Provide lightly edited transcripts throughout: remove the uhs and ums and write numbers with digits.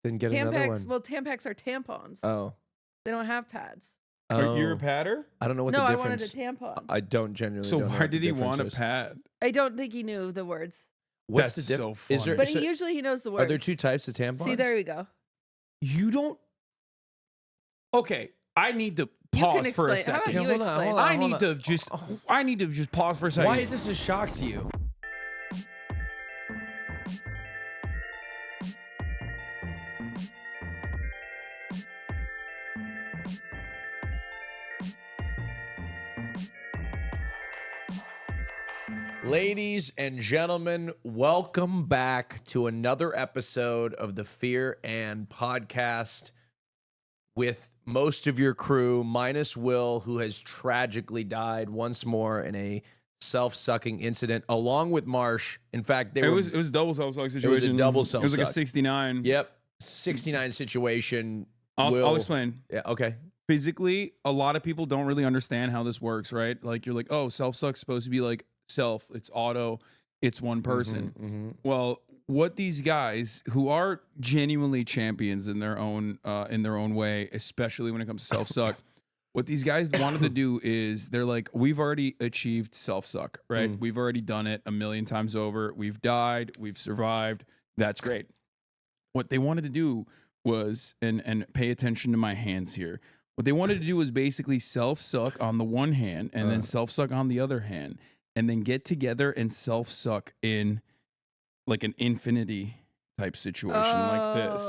Then get another one. Well, Tampax are tampons. Oh. They don't have pads. Are you a padder? I don't know what no, the I difference. wanted a tampon. I don't genuinely. So don't know why what the did he want a difference is. pad? I don't think he knew the words. What's That's the so difference? funny. Is there, But is there- usually he knows the words. Are there 2 types of tampons? See, there we go. You don't. Okay, I need to You can pause for a explain. How about second. you hold on, explain? hold on. I need to just pause for a second. Why is this a shock to you? Ladies and gentlemen, welcome back to another episode of the Fear and podcast with most of your crew, minus Will, who has tragically died once more in a self-sucking incident, along with Marche. In fact, It was a double self-suck situation. was a double It was like a self-suck. 69. Yep, 69 situation. I'll explain. Yeah, okay. Physically, a lot of people don't really understand how this works, right? Like you're like, oh, self-suck's supposed to be like self. It's auto. It's one person. Well, what these guys who are genuinely champions in their own way, especially when it comes to self-suck, what these guys wanted to do is they're like, we've already achieved self-suck, right? We've already done it a million times over. We've died. We've survived. That's great. What they wanted to do was, and pay attention to my hands here. What they wanted to do was basically self-suck on the one hand and then self-suck on the other hand, and then get together and self-suck in like an infinity type situation like this.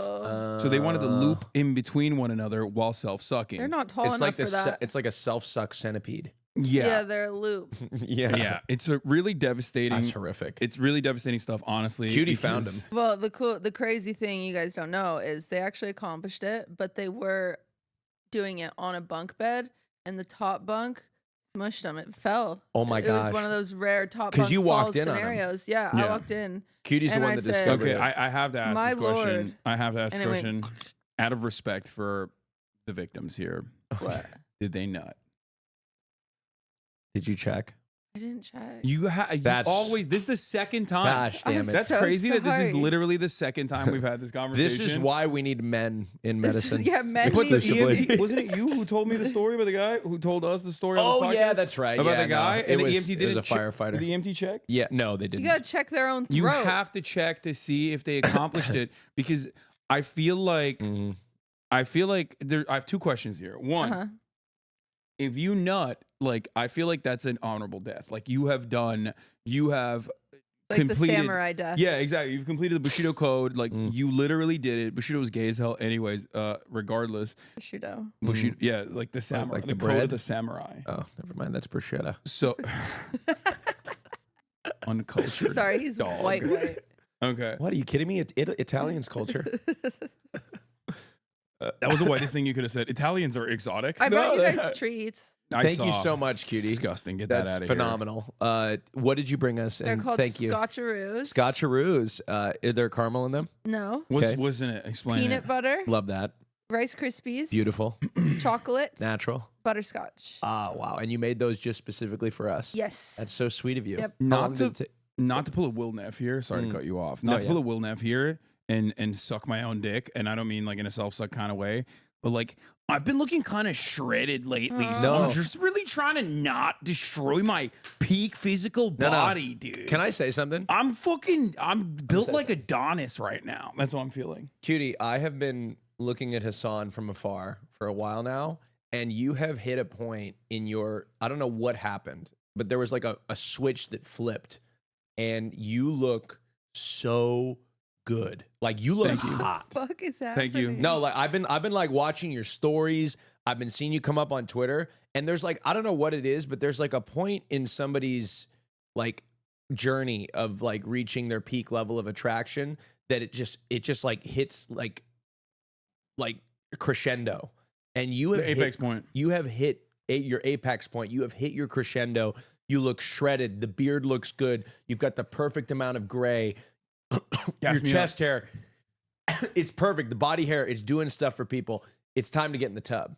So they wanted to loop in between one another while self-sucking. They're not tall It's enough like for that. it's like a self-suck centipede. Yeah, they're a loop. Yeah. It's a really devastating. That's horrific. It's really devastating stuff, honestly. Cutie found him. Well, the crazy thing you guys don't know is they actually accomplished it, but they were doing it on a bunk bed, and the top bunk smushed them. It fell. Oh my It gosh. was one of those rare top 'Cause bunk you walked falls in on 'em. scenarios. Yeah, Yeah. I walked in. Cutie's the And one I that said- discovered Okay, it. I have to ask My this question. Lord. I have to ask this And it went- question out of respect for the victims here. What? Did they nut? Did you check? I didn't check. You That's- always. This is the second time. Gosh damn I'm it. That's so crazy that this is sorry. literally the second time we've had this conversation. This is why we need men in medicine. Yeah, men But the Exclusively. EMT, wasn't it you who told me the story about the guy who told us the story? Oh on the yeah, podcast that's right. About yeah, the guy, no, and it was, the EMT it was didn't a firefighter. Did the EMT check? Yeah, no, they didn't. You gotta check their own throat. You have to check to see if they accomplished it, because I feel like I have 2 questions here. One, Uh-huh. if you nut, like I feel like that's an honorable death. Like you have Like the completed. samurai death. Yeah, exactly. You've completed the Bushido code. Like you literally did it. Bushido was gay as hell, anyways. Regardless, Bushido. Bushido. Yeah, like the samurai, like the the code of bread? the samurai. Oh, never mind. That's prosciutto. So uncultured. Sorry, he's dog. white. Okay, What are you kidding me? Italian's culture. that was the whitest thing you could have said. Italians are exotic. I brought you No, guys treats. Thank you so much, Cutie. Disgusting. Get That's that out of phenomenal. What did you bring us? They're And called thank you. scotcheroos. Scotcheroos. Is there caramel in them? No. here. Okay. What's in it? Explain Peanut it. butter, Love that. Rice Krispies, Beautiful. chocolate, Natural. butterscotch. Ah, wow. And you made those just specifically for us. Yes. That's so sweet of you. Yep. How long did it ta- Not to pull a WillNeff here. Sorry to cut you off. Not to pull a WillNeff here and suck my own dick. And I don't mean like in a self-suck kind of way, but like I've been looking kind of shredded lately. So I'm just really trying to not destroy my peak physical body, dude. Can I say something? I'm built like Adonis right now. That's what I'm feeling. Cutie, I have been looking at Hasan from afar for a while now, and you have hit a point in your, I don't know what happened, but there was like a switch that flipped, and you look so good. Like you look Thank you. hot. Fuck is that? Thank you. No, like I've been like watching your stories. I've been seeing you come up on Twitter, and there's like, I don't know what it is, but there's like a point in somebody's like journey of like reaching their peak level of attraction that it just like hits like crescendo. And you have The apex point. You have hit your apex point. You have hit your crescendo. You look shredded. The beard looks good. You've got the perfect amount of gray. Your chest hair, it's perfect. The body hair, it's doing stuff for people. It's time to get in the tub.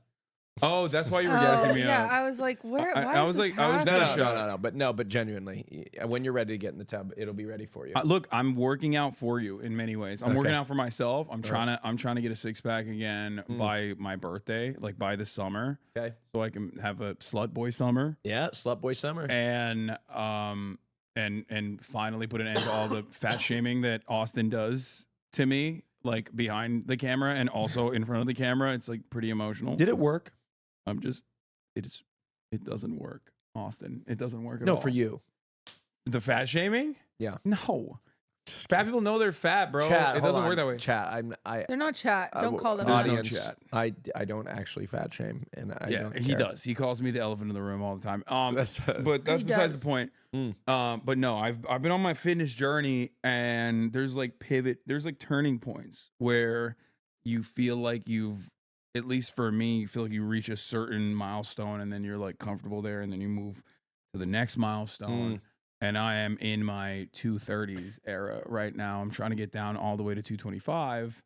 Oh, that's why you were gassing me yeah, up. I was like, where? I Why was is like- this I was happening? gonna shut No. But genuinely, when you're ready to get in the tub, it'll be ready for you. Look, I'm working out for you in many ways. I'm working out for myself. I'm trying to get a 6-pack again by my birthday, like by the summer. Okay. So I can have a slut boy summer. Yeah, slut boy summer. And finally put an end to all the fat shaming that Austin does to me, like behind the camera and also in front of the camera. It's like pretty emotional. Did it work? It doesn't work, Austin. It doesn't work at No, all. for you. The fat shaming? Yeah. No. Fat people know they're fat, bro. Chat, it doesn't hold work that on. way. Chat. They're not chat. Don't call them There's no out. audience. chat. I don't actually fat shame, and I don't He care. does. He calls me the elephant in the room all the time. That's- But that's He besides does. the point. Mm. But no, I've been on my fitness journey, and there's like turning points where you feel like you've, at least for me, you feel like you reach a certain milestone, and then you're like comfortable there, and then you move to the next milestone. And I am in my 230s era right now. I'm trying to get down all the way to 225,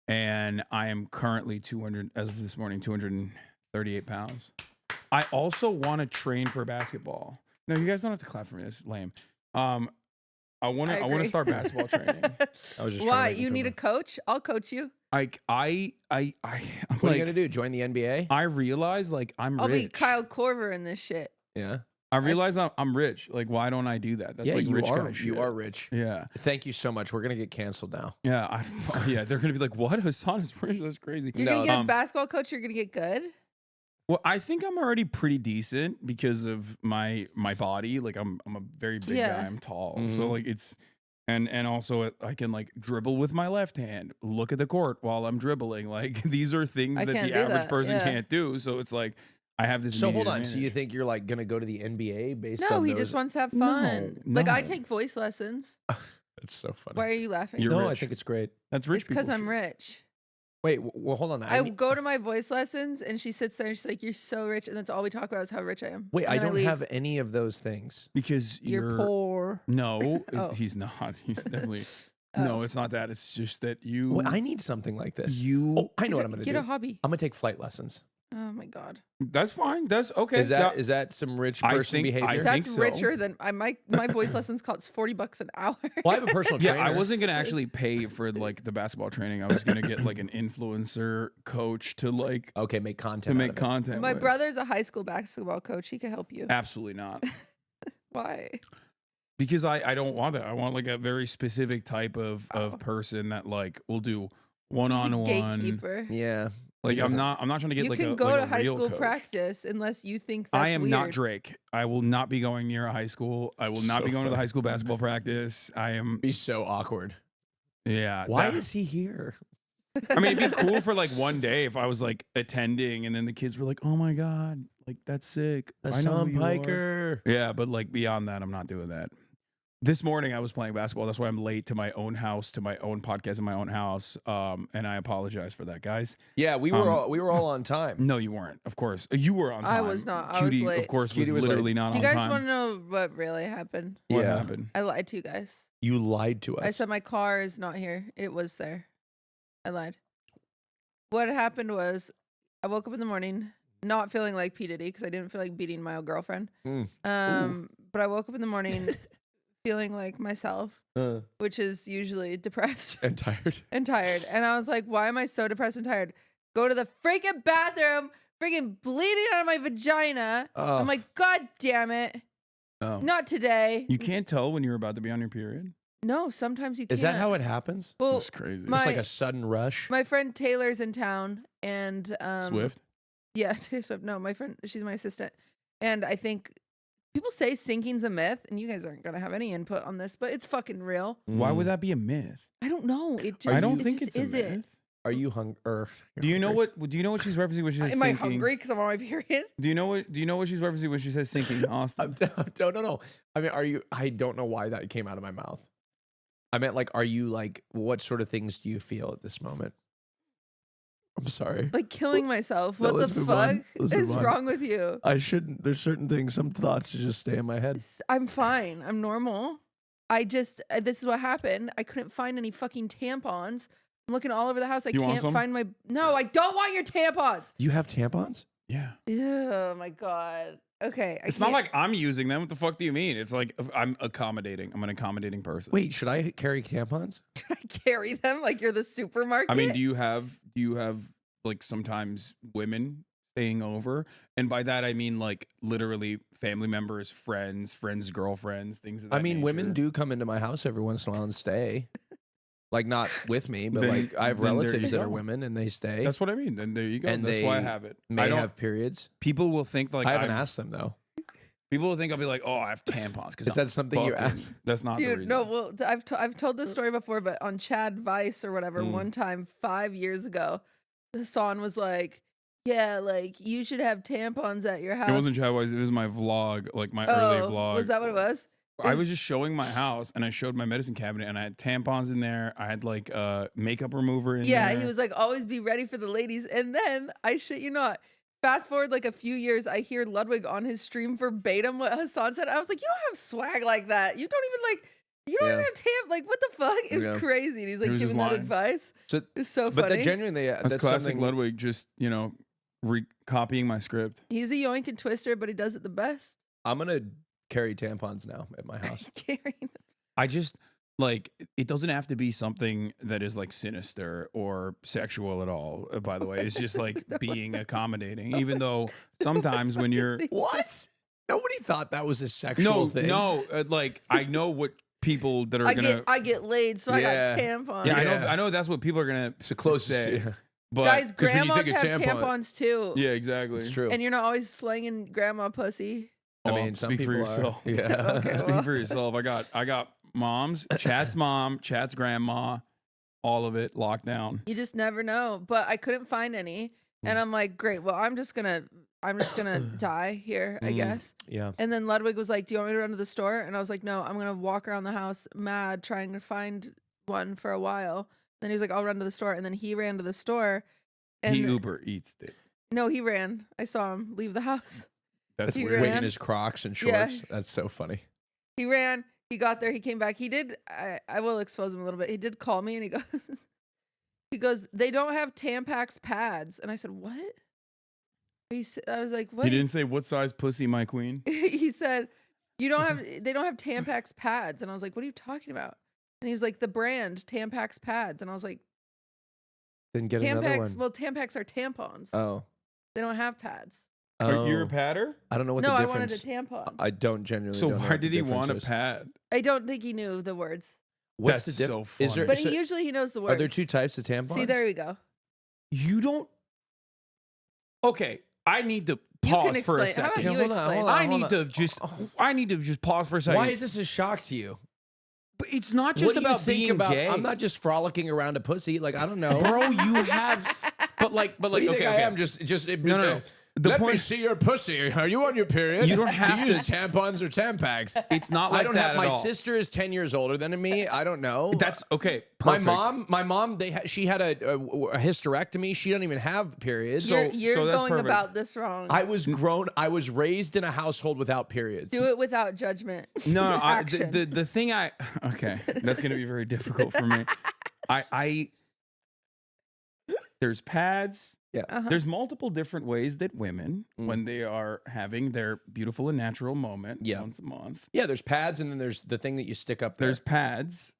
and I am currently 200 as of this morning, 238 pounds. I also want to train for basketball. No, you guys don't have to clap for me. That's lame. I want to agree. start basketball training. I was just Why? trying to You need a coach? I'll coach you. I'm What are you gonna do? Join the NBA? I realize like I'm I'll rich. be Kyle Korver in this shit. Yeah. I realize I'm rich. Like, why don't I do that? That's Yeah, like you rich are. guy shit. You are rich. Yeah. Thank you so much. We're gonna get canceled now. Yeah. Yeah. They're gonna be like, "What? Hasan is rich? That's crazy." You're gonna get a basketball coach. You're gonna get good. Well, I think I'm already pretty decent because of my body. Like, I'm a very big Yeah. guy. I'm tall, so like it's. And also I can like dribble with my left hand, look at the court while I'm dribbling. Like these are things I that can't the do average that, person yeah. can't do. So it's like I have this. So hold immediate on. So you advantage. think you're like gonna go to the NBA based No, on he those? just wants to have No, fun. Like I no. take voice lessons. That's so funny. Why are you laughing? You're no, I rich. think it's great. That's rich It's because people I'm shit. rich. Wait, well, hold on. I go to my voice lessons and she sits there and she's like, "You're so rich," and that's all we talk about is how rich I am. Wait, And I then don't leave. have any of those things. Because You're poor. No, Oh. he's not. He's definitely. Oh. No, it's not that. It's just that you. Well, I need something like this. you. Oh, I know what I'm gonna Get do. a hobby. I'm gonna take flight lessons. Oh my god, That's fine. That's okay. Is that some rich I person think- behavior? I think that's so. richer than my voice lessons costs $40 an hour. Well, I have a personal Yeah, trainer. I wasn't gonna actually pay for like the basketball training. I was gonna get like an influencer coach to like Okay, make content. to out make of it. content. My with. brother's a high school basketball coach. He can help you. Absolutely not. Why? Because I don't want that. I want like a very specific type of Oh. person that like will do He's a one-on-one. gatekeeper. Yeah. Like He I'm not trying to get You like can a go like to a high real school coach. practice unless you think that's I am weird. not Drake. I will not be going near a high school. I will not So be going to the funny. high school basketball practice. I am. Be so awkward. Yeah. Why that- is he here? I mean, it'd be cool for like one day if I was like attending, and then the kids were like, "Oh my god, like that's sick." I know Hasan who you are." Piker. Yeah, but like beyond that, I'm not doing that. This morning I was playing basketball. That's why I'm late to my own house, to my own podcast in my own house. And I apologize for that, guys. Yeah, we were all on time. No, you weren't. Of course, you were on time. I was not. I was Cutie, late. of course, Cutie was literally late. not Do you on guys time. want to know what really happened? What Yeah. happened? I lied to you guys. You lied to us. I said my car is not here. It was there. I lied. What happened was I woke up in the morning not feeling like P. Diddy because I didn't feel like beating my old girlfriend. Mm. But I woke up in the morning feeling like myself, which is usually depressed And tired. and tired. And I was like, why am I so depressed and tired? Go to the freaking bathroom, freaking bleeding out of my vagina. Oh. I'm like, God damn it. Oh. Not today. You can't tell when you're about to be on your period. No, sometimes you can't. Is that how it happens? Well, That's crazy. my- It's like a sudden rush. my friend Taylor's in town and Swift. Yeah, Taylor Swift. No, my friend, she's my assistant. And I think people say sinking's a myth, and you guys aren't gonna have any input on this, but it's fucking real. Why would that be a myth? I don't know. It just I don't it think just it's a isn't. myth. Are you hungry? Do you know what? Do you know what she's referencing when she says Am I sinking? hungry because I'm on my period? Do you know what? Do you know what she's referencing when she says sinking, Austin? No. I mean, are you? I don't know why that came out of my mouth. I meant like, are you like? What sort of things do you feel at this moment? I'm sorry. Like killing myself. No, What let's the move fuck on. Let's is move on. wrong with you? I shouldn't. There's certain things, some thoughts that just stay in my head. I'm fine. I'm normal. I just this is what happened. I couldn't find any fucking tampons. I'm looking all over the house. I You want can't some? find my. No, I don't want your tampons. You have tampons? Yeah. Oh my god. Okay. It's not like I'm using them. What the fuck do you mean? It's like I'm accommodating. I'm an accommodating person. Wait, should I carry tampons? I carry them like you're the supermarket. I mean, do you have like sometimes women staying over? And by that I mean like literally family members, friends, girlfriends, things of that nature. Women do come into my house every once in a while and stay. Like not with me, but Then- like I have then there relatives you that are go. women and they stay. That's what I mean. Then there you go. And That's why I they have it. May I don't have periods. People will think like I haven't asked them though. People will think I'll be like, oh, I have tampons. Is that something you asked? That's not the Dude, reason. no, well, I've told this story before, but on Chadvice or whatever, one time 5 years ago, Hasan was like, yeah, like you should have tampons at your house. It wasn't Chadwice. It was my vlog, like my early vlog. Was that what it was? I was just showing my house and I showed my medicine cabinet and I had tampons in there. I had like makeup remover in there. Yeah, he was like, always be ready for the ladies. And then, I shit you not, fast forward like a few years, I hear Ludwig on his stream verbatim what Hasan said. I was like, you don't have swag like that. You don't even like, you don't even have like, what the fuck? It was crazy. And he's like He was just giving that lying. advice. So, It was so but funny. that genuinely, That's classic something- Ludwig, just, you know, copying my script. He's a yoink and twister, but he does it the best. I'm gonna carry tampons now at my house. Carrying I just like it doesn't have to be something that is like sinister or sexual at all. By the way, it's just like being accommodating. Even though sometimes when you're What? Nobody thought that was a sexual thing. like I know what people that are gonna. I get laid, so I Yeah. got tampons. Yeah, I know that's what people are gonna It's the closest. say. Yeah. But Guys, 'cause when you grandmas think of have tampon- tampons too. yeah, exactly. It's true. And you're not always slanging grandma pussy. I Well, mean, some speak people for are. yourself. Yeah. Okay, Speak well. for yourself. I got moms, Chat's mom, Chat's grandma, all of it locked down. You just never know. But I couldn't find any. And I'm like, great, well, I'm just gonna die here, I guess. Yeah. And then Ludwig was like, do you want me to run to the store? And I was like, no, I'm gonna walk around the house mad trying to find one for a while. Then he was like, I'll run to the store. And then he ran to the store. And He Uber Eats it. no, he ran. I saw him leave the house. That's He weird. ran. Waiting his Crocs and Yeah. shorts. That's so funny. He ran. He got there. He came back. He did. I will expose him a little bit. He did call me and he goes, they don't have Tampax pads. And I said, what? I was like, what? He didn't say what size pussy, my queen. He said, they don't have Tampax pads. And I was like, what are you talking about? And he's like, the brand Tampax pads. And I was like, Didn't get another Tampax, one. well, Tampax are tampons. Oh. They don't have pads. You're a Oh. patter? I don't know what No, the I difference. wanted a tampon. I don't genuinely. So don't know why what the did he want a difference is. pad? I don't think he knew the words. What's That's the so difference? Is there? But so- usually he knows the words. are there two types of tampons? See, there we go. You don't. Okay, I need to You pause can for a explain. How second. about you hold on, explain? hold on. I need to just. I need to just pause for a second. Why is this a shock to you? But it's not just What do you about think being about? gay. I'm not just frolicking around a pussy. Like I don't know, bro. You have, but like, What do you think okay, I okay. am? Just No. The Let me point- see your pussy. Are you on your period? You don't Do have you to- use tampons or Tampax. It's not like I don't that have. My at all. sister is 10 years older than me. I don't know. That's okay. my Perfect. mom. She had a hysterectomy. She doesn't even have periods. You're so that's going perfect. about this wrong. I was raised in a household without periods. Do it without judgment. No, Action. the thing okay, that's gonna be very difficult for me. There's pads. Yeah. Uh-huh. There's multiple different ways that women, when they are having their beautiful and natural moment Yeah. once a month, Yeah, there's pads, and then there's the thing that you stick up there. there's pads,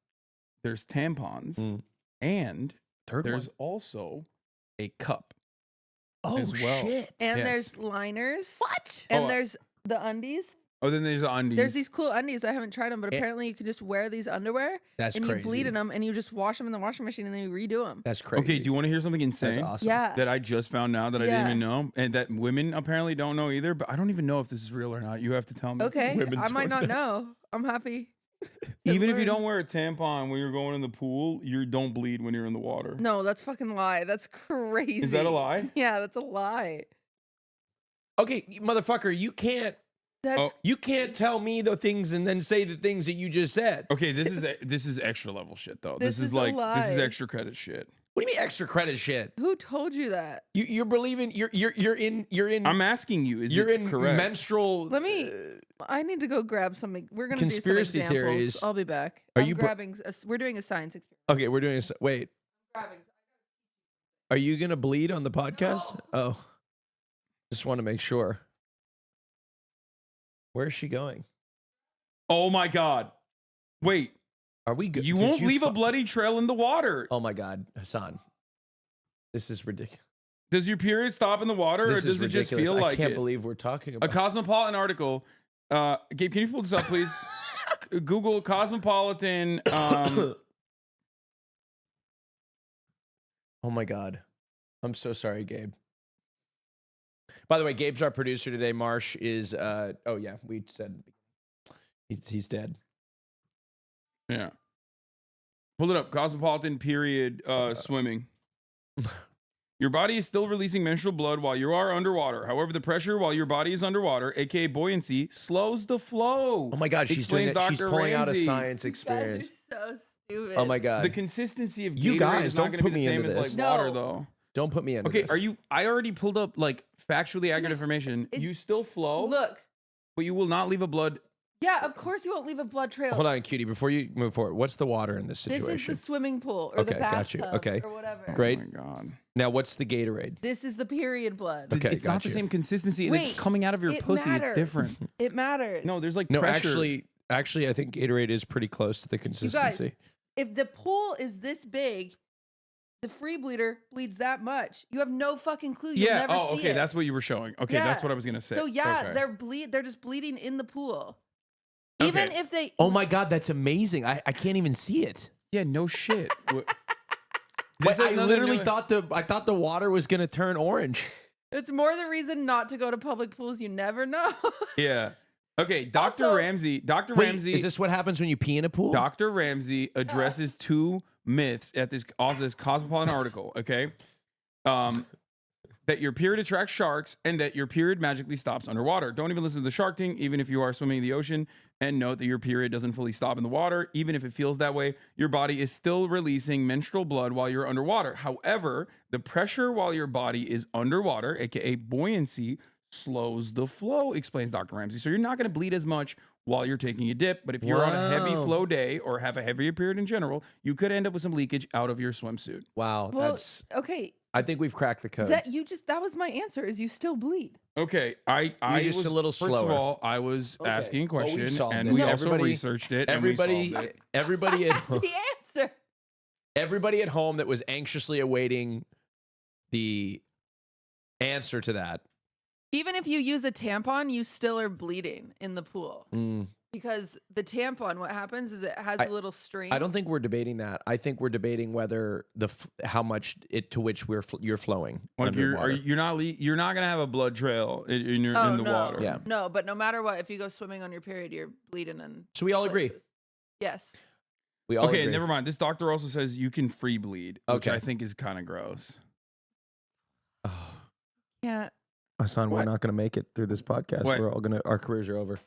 there's tampons, and Third there's one. also a cup. Oh as well. shit! And Yes. there's liners. What? And Oh, there's the undies. Oh, then there's undies. There's these cool undies. I haven't tried them, but Eh. apparently you can just wear these underwear That's and crazy. you bleed in them and you just wash them in the washing machine and then you redo them. That's crazy. Okay, do you want to hear something insane? That's awesome. Yeah. That I just found out that I Yeah. didn't even know, and that women apparently don't know either. But I don't even know if this is real or not. You have to tell me. Okay. Women I might don't not know. I'm happy. to Even if you learn. don't wear a tampon when you're going in the pool, you don't bleed when you're in the water. No, that's fucking lie. That's crazy. Is that a lie? Yeah, that's a lie. Okay, motherfucker, you can't That's tell me the things and then say the things that you just said. Okay, this is extra level shit though. This This is is a like this is lie. extra credit shit. What do you mean extra credit shit? who told you that? You're believing you're in I'm asking you, is you're it in correct? menstrual. Let me. I need to go grab something. We're gonna Conspiracy do some examples. theories. I'll be back. Are I'm you grabbing? We're doing a science experiment. Okay, we're doing. Wait, Grabbing. are you gonna bleed on the podcast? Oh, Just want to make sure. Where is she going? Oh my God. Wait. Are we good? You won't leave a bloody trail in the water. Oh my God, Hasan. This is ridiculous. Does your period stop in the water, or does it just feel like it? I can't believe we're talking about a Cosmopolitan article. Gabe, can you pull this up, please? Google Cosmopolitan. Oh my God. I'm so sorry, Gabe. By the way, Gabe's our producer today. Marche is, oh yeah, we said he's dead. Yeah. Pull it up. Cosmopolitan period swimming. Your body is still releasing menstrual blood while you are underwater. However, the pressure while your body is underwater, aka buoyancy, slows the flow. Oh my God, she's doing it. She's pulling out a science You experience. guys are so stupid. Oh my God. The consistency of You Gatorade guys, is not don't going to put be the me same into as this. like water, No. though. Don't put me in. Okay, are you? I already pulled up like factually accurate information. You still flow, Look. but you will not leave a blood. Yeah, of course you won't leave a blood trail. Hold on, cutie. Before you move forward, what's the water in this situation? This is the swimming pool or the Okay, got bathtub you. Okay. or whatever. Great. Oh my God. Now, what's the Gatorade? This is the period blood. Okay, It's not got the you. same consistency, and Wait, it's coming out of your it pussy. matters. It's different. It matters. No, there's like No, pressure. actually, I think Gatorade is pretty close to the You consistency. guys, if the pool is this big, the free bleeder bleeds that much. You have no fucking clue. You'll Yeah. never Oh, see okay. it. That's what you were showing. Okay, Yeah. that's what I was gonna say. So yeah, Okay. they're just bleeding in the pool. Okay. Even if they Oh my God, that's amazing. I can't even see it. Yeah. No shit. But I another literally nuance. thought the water was gonna turn orange. it's more the reason not to go to public pools. You never know. Yeah. Okay. Dr. Also- Ramsey. Dr. Wait, Ramsey. is this what happens when you pee in a pool? Dr. Ramsey addresses two myths at this Cosmopolitan article, okay? That your period attracts sharks and that your period magically stops underwater. Don't even listen to the shark thing, even if you are swimming in the ocean, and note that your period doesn't fully stop in the water. Even if it feels that way, your body is still releasing menstrual blood while you're underwater. However, the pressure while your body is underwater, aka buoyancy, slows the flow, explains Dr. Ramsey. So you're not going to bleed as much while you're taking a dip, but if you're on a heavy Wow. flow day or have a heavier period in general, you could end up with some leakage out of your swimsuit. Wow, well, that's. okay. I think we've cracked the code. That was my answer. Is you still bleed? Okay, I just was a little First of slower. all, I was Okay. asking a Well, we question, solved and it. we No. also Everybody- researched it. everybody, and we solved it. everybody at home, The answer. everybody at home that was anxiously awaiting the answer to that. Even if you use a tampon, you still are bleeding in the pool because the tampon. What happens is it has a little string. I don't think we're debating that. I think we're debating whether how much it to which you're flowing. Like underwater. you're not gonna have a blood trail in your Oh, in the no. water. Yeah. No, but no matter what, if you go swimming on your period, you're bleeding in. So we all agree. places. Yes. We all Okay, agree. never mind. This doctor also says you can free bleed, which Okay. I think is kind of gross. Yeah. Hasan, we're What? not going to make it through this podcast. What? We're all going to. Our careers are over.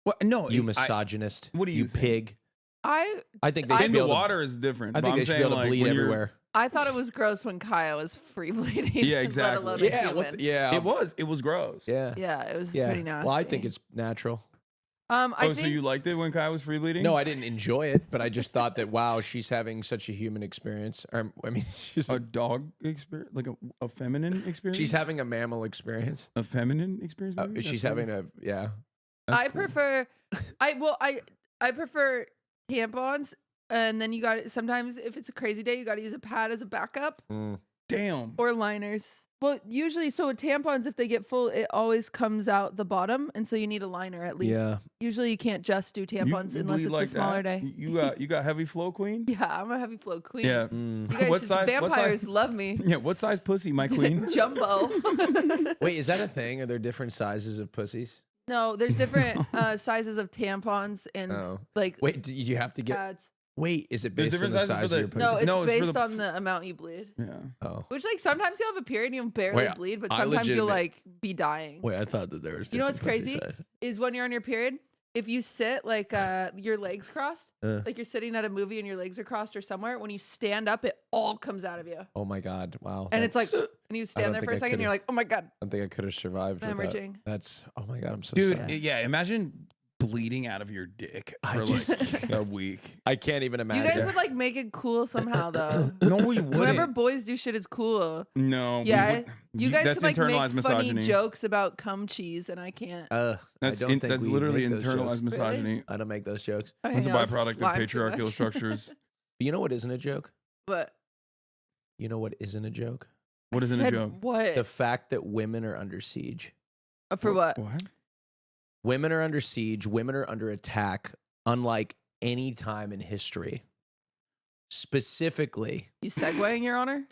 What? No, You misogynist. what do you think? pig? I I think they I- should in be the able to- water is different. I but think I'm they should be saying, able to like, bleed when you're- everywhere. thought it was gross when Kaya was free bleeding. Yeah, exactly. Let alone a Yeah, human. yeah. It was gross. Yeah. Yeah, it was Yeah. pretty nasty. Well, I think it's natural. I Oh, think so you liked it when Kai was free bleeding? No, I didn't enjoy it, but I just thought that wow, she's having such a human experience. I mean, a dog experience, like a feminine experience. she's having a mammal experience. a feminine experience. maybe? She's That's having a yeah. That's I cool. prefer I prefer tampons, and then you got sometimes if it's a crazy day, you got to use a pad as a backup Damn. or liners. Well, usually, so with tampons, if they get full, it always comes out the bottom, and so you need a liner at least. Yeah. Usually, you can't just do tampons You unless bleed it's like a smaller that? day. You got heavy flow, queen. Yeah, I'm a heavy flow queen. Yeah. You guys What just size- what vampires size- love me. Yeah. What size pussy, my queen? Jumbo. Wait, is that a thing? Are there different sizes of pussies? No, there's different sizes of tampons and Oh. like Wait, do you have to get? pads. Wait, is it There's based on different the sizes for size the- of your pussy? No, it's No, it's for based the- on the amount you bleed. Yeah. Oh, Which like sometimes you'll have a period and you'll barely Wait, bleed, but I sometimes you'll legitimate- like be dying. wait, I thought that there was. You know what's different pussy crazy? size. Is when you're on your period, if you sit like your legs crossed, like you're sitting at a movie and your legs are crossed or somewhere, when you stand up, it all comes out of you. Oh my god! Wow. And it's like, that's- and you don't stand there think for a I second and you're could've- like, oh my God, I don't think I could have survived with that. hemorrhaging. That's oh my god! I'm so Dude, sorry. yeah. Imagine bleeding out of your dick I for just- like a week. I can't even You imagine. guys would like make it cool somehow though. No, we Whenever wouldn't. boys do shit, it's cool. No. we Yeah, would- you guys that's can like internalized make funny misogyny. jokes about cum cheese, and I can't. I That's don't think that's we literally make those internalized jokes. misogyny. I don't make those jokes. I That's a hang out with byproduct of slime too patriarchal much. structures. But you know what isn't a joke? But You know what isn't a joke? What I isn't a said joke? What? The fact that women are under siege. For what? What? Women are under siege. Women are under attack, unlike any time in history. Specifically, You segueing, Your Honor?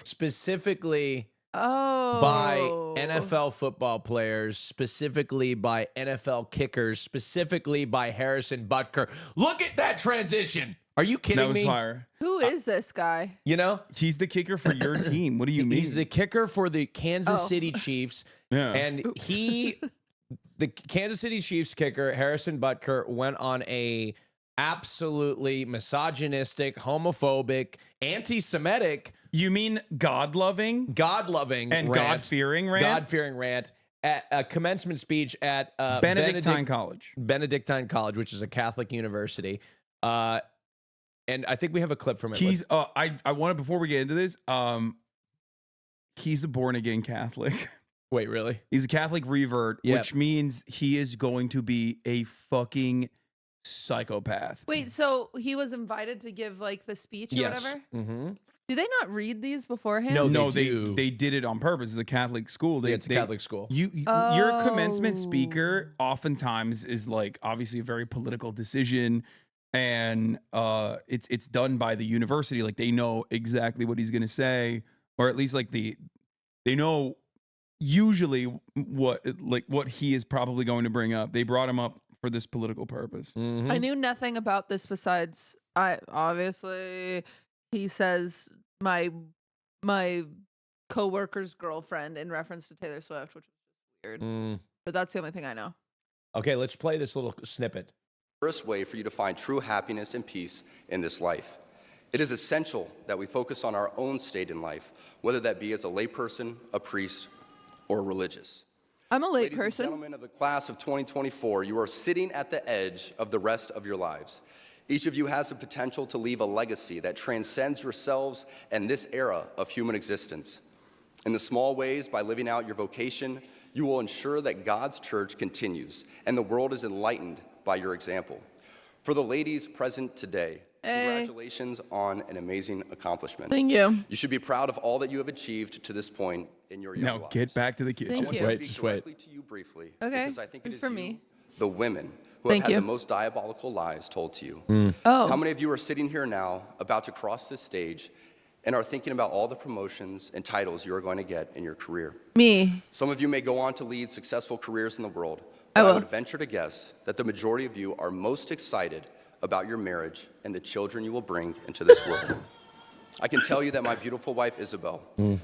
Oh. by NFL football players, specifically by NFL kickers, specifically by Harrison Butker. Look at that transition. Are you kidding That was me? fire. Who is this guy? You know, He's the kicker for your team. What do you mean? he's the kicker for the Kansas Oh. City Chiefs. yeah. And Oops. the Kansas City Chiefs kicker, Harrison Butker, went on a absolutely misogynistic, homophobic, anti-Semitic, You mean God-loving God-loving, and rant, God-fearing rant? God-fearing rant at a commencement speech at Benedictine College. Benedictine College, which is a Catholic university. And I think we have a clip from it. He's I want to, before we get into this, he's a born-again Catholic. Wait, really? He's a Catholic revert, Yep. which means he is going to be a fucking psychopath. Wait, so he was invited to give like the speech or Yes. whatever? Mm-hmm. Do they not read these beforehand? No, No, they they do. they did it on purpose. It's a Catholic school. It's a Catholic school. Your commencement Oh. speaker oftentimes is like obviously a very political decision, and it's done by the university. Like they know exactly what he's gonna say, or at least like they know usually what he is probably going to bring up. They brought him up for this political purpose. Mhm. I knew nothing about this besides obviously he says my coworker's girlfriend in reference to Taylor Swift, which is weird. Mm. But that's the only thing I know. Okay, let's play this little snippet. First way for you to find true happiness and peace in this life. It is essential that we focus on our own state in life, whether that be as a layperson, a priest, or religious. I'm a late Ladies and person. gentlemen of the class of 2024, you are sitting at the edge of the rest of your lives. Each of you has the potential to leave a legacy that transcends yourselves and this era of human existence. In the small ways, by living out your vocation, you will ensure that God's church continues and the world is enlightened by your example. For the ladies present today, congratulations on an amazing accomplishment. Thank you. You should be proud of all that you have achieved to this point in your young Now lives. get back to the kitchen. I Thank want you. to Wait, speak just wait. directly to you briefly. Okay, Because I think it it's is for you, me. the women, who Thank have had you. the most diabolical lies told to you. Oh. How many of you are sitting here now, about to cross this stage, and are thinking about all the promotions and titles you are going to get in your career? Me. Some of you may go on to lead successful careers in the world, I but I will. would venture to guess that the majority of you are most excited about your marriage and the children you will bring into this world. I can tell you that my beautiful wife, Isabel,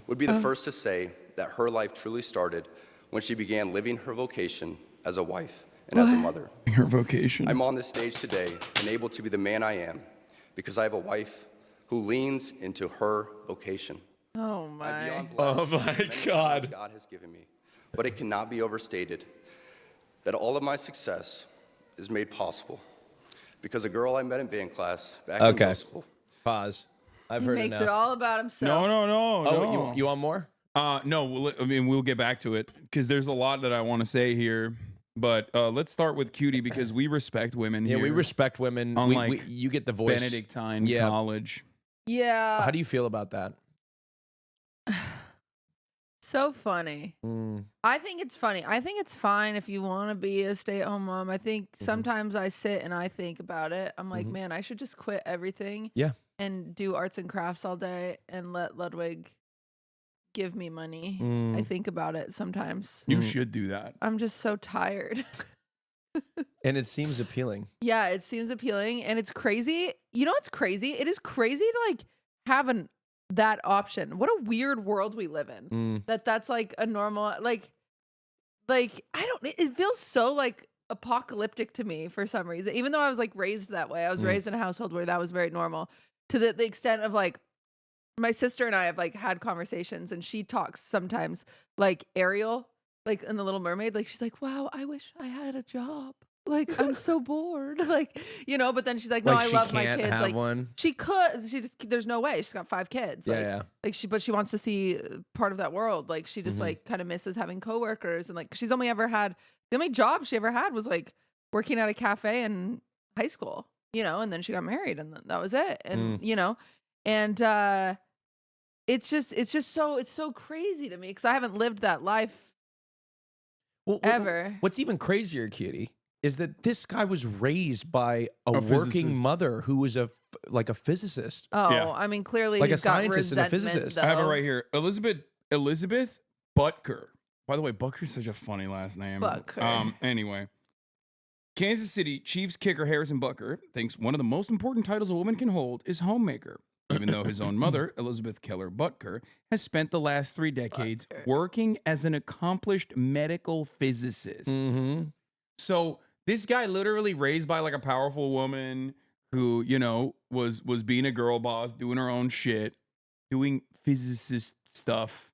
would be the first to say that her life truly started when she began living her vocation as a wife and as a mother. Your vocation. I'm on this stage today and able to be the man I am because I have a wife who leans into her vocation. Oh I'm my. beyond blessed Oh with the my many talents God. God has given me, but it cannot be overstated that all of my success is made possible because a girl I met in band class back in Okay. middle school. Pause. I've He heard makes enough. it all about himself. no. Oh, no. you want more? No, we'll get back to it because there's a lot that I want to say here. But let's start with Cutie because we respect women Yeah, here. we respect women. Unlike You get the voice. Benedictine Yeah. College. Yeah. How do you feel about that? So funny. I think it's funny. I think it's fine if you want to be a stay-at-home mom. I think sometimes I sit and I think about it. I'm like, man, I should just quit everything. Yeah. And do arts and crafts all day and let Ludwig give me money. Mm. I think about it sometimes. You should do that. I'm just so tired. And it seems appealing. Yeah, it seems appealing and it's crazy. You know what's crazy? It is crazy to like have that option. What a weird world we live in. That's like a normal like I don't it feels so like apocalyptic to me for some reason. Even though I was like raised that way. I was raised in a household where that was very normal to the extent of like my sister and I have like had conversations and she talks sometimes like Ariel like in The Little Mermaid, like she's like, "Wow, I wish I had a job." Like, I'm so bored. Like, but then she's like, no, I she love my can't kids. have Like, one. she could. There's no way. She's got 5 kids. Yeah, Like, yeah. but she wants to see part of that world. Like, she just like kind of misses having coworkers, and like she's only ever had the only job she ever had was like working at a cafe in high school. And then she got married, and that was it. And and it's so crazy to me because I haven't lived that life ever. What's even crazier, Cutie, is that this guy was raised by a working physicist. mother who was a physicist. Oh, Yeah. I mean, clearly Like a he's got scientist and a resentment, physicist. I have it though. right here. Elizabeth Butker. By the way, Butker's such a funny last name. Butker. Anyway, Kansas City Chiefs kicker Harrison Butker thinks one of the most important titles a woman can hold is homemaker, even though his own mother, Elizabeth Keller Butker, has spent the last 3 decades working as an accomplished medical physicist. Mm-hmm. So this guy literally raised by like a powerful woman who, was being a girl boss, doing her own shit, doing physicist stuff,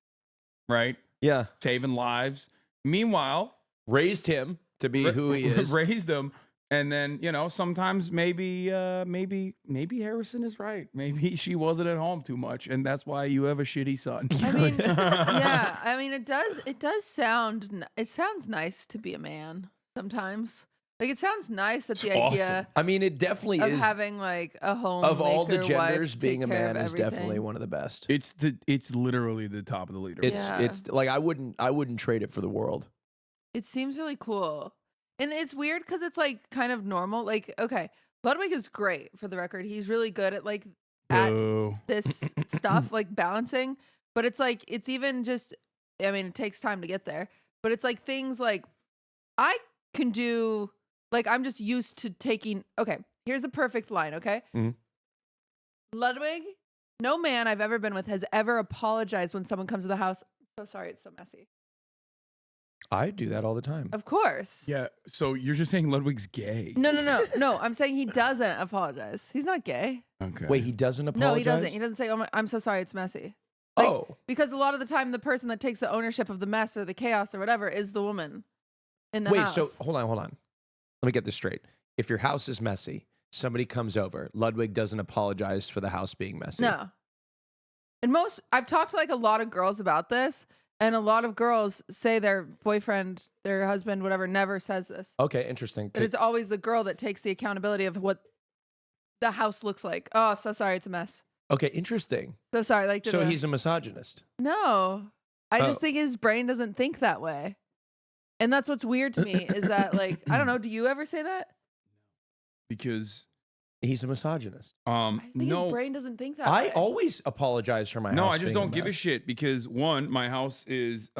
right? Yeah. Saving lives. Meanwhile, Raised him to be who he is. raised them. And then, sometimes maybe Harrison is right. Maybe she wasn't at home too much, and that's why you have a shitty son. I mean, yeah. I mean, it sounds nice to be a man sometimes. Like, it sounds nice that the It's idea I mean, it definitely of is. having like a home Of all the wife genders, take being a care of man is definitely everything. one of the best. It's literally the top of the leader. It's like I wouldn't trade it for the world. It seems really cool. And it's weird because it's like kind of normal. Like, okay, Ludwig is great for the record. He's really good at like at Boo. this stuff, like balancing. But it's like, it's even just, I mean, it takes time to get there. But it's like things like I can do, like, I'm just used to taking, okay, here's a perfect line, okay? Mhm. Ludwig, no man I've ever been with has ever apologized when someone comes to the house. So sorry, it's so messy. I do that all the time. Of course. Yeah, so you're just saying Ludwig's gay. No. I'm saying he doesn't apologize. He's not gay. Okay. Wait, he doesn't apologize? No, he doesn't. He doesn't say, "Oh, I'm so sorry, it's messy." Like, Oh, because a lot of the time, the person that takes the ownership of the mess or the chaos or whatever is the woman in the wait. house. So hold on. Let me get this straight. If your house is messy, somebody comes over. Ludwig doesn't apologize for the house being messy. No. And I've talked to like a lot of girls about this, and a lot of girls say their boyfriend, their husband, whatever, never says this. Okay, interesting. But it's always the girl that takes the accountability of what the house looks like. Oh, so sorry, it's a mess. Okay, interesting. So sorry. Like, So he's a misogynist. no, I Oh. just think his brain doesn't think that way. And that's what's weird to me is that, like, I don't know. Do you ever say that? Because He's a misogynist. I think no, his brain doesn't think that I way. always apologize for my no, house. I just being don't give a mess. shit because one, my house is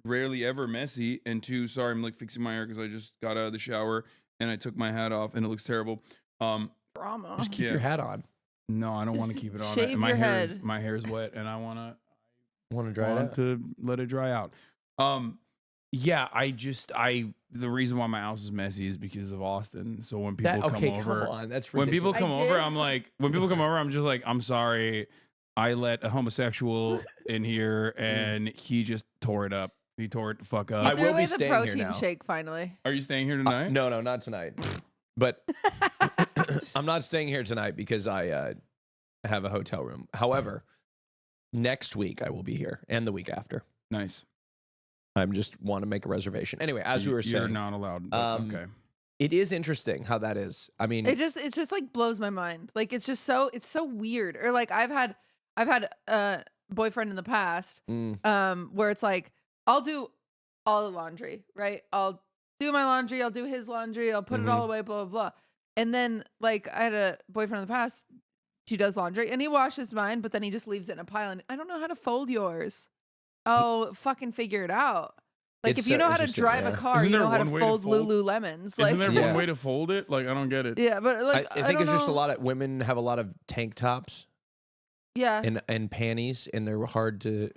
rarely ever messy, and two, sorry, I'm like fixing my hair because I just got out of the shower and I took my hat off and it looks terrible. Drama. Just keep Yeah. your hat on. No, I don't want to Just keep it on. shave My your hair head. my hair is wet, and I want Want to dry it out? to let it dry out. Yeah, the reason why my house is messy is because of Austin. So when people come over, come on. That's when people ridiculous. come I over, did. I'm like, when people come over, I'm just like, I'm sorry, I let a homosexual in here, and he just tore it up. He tore it the fuck You up. I threw will away be the staying here protein now. shake finally. Are you staying here tonight? No, not tonight. But I'm not staying here tonight because I have a hotel room. However, next week I will be here and the week after. Nice. I just want to make a reservation. Anyway, as we were You're saying, not allowed. But okay. it is interesting how that is. I mean, It's just like blows my mind. Like, it's so weird. Or like I've had a boyfriend in the past where it's like I'll do all the laundry, right? I'll do my laundry, I'll do his laundry, I'll put it all away, blah blah blah. And then like I had a boyfriend in the past, he does laundry and he washes mine, but then he just leaves it in a pile and I don't know how to fold yours. Oh, fucking figure it out. Like, It's if you so know how to interesting, drive yeah. a car, Isn't you there know how to one way to fold fold? Lululemons. Isn't Like, there Yeah. one way to fold it? Like, I don't get it. yeah, but like I think don't it's just a know. lot of women have a lot of tank tops Yeah, and panties, and they're hard to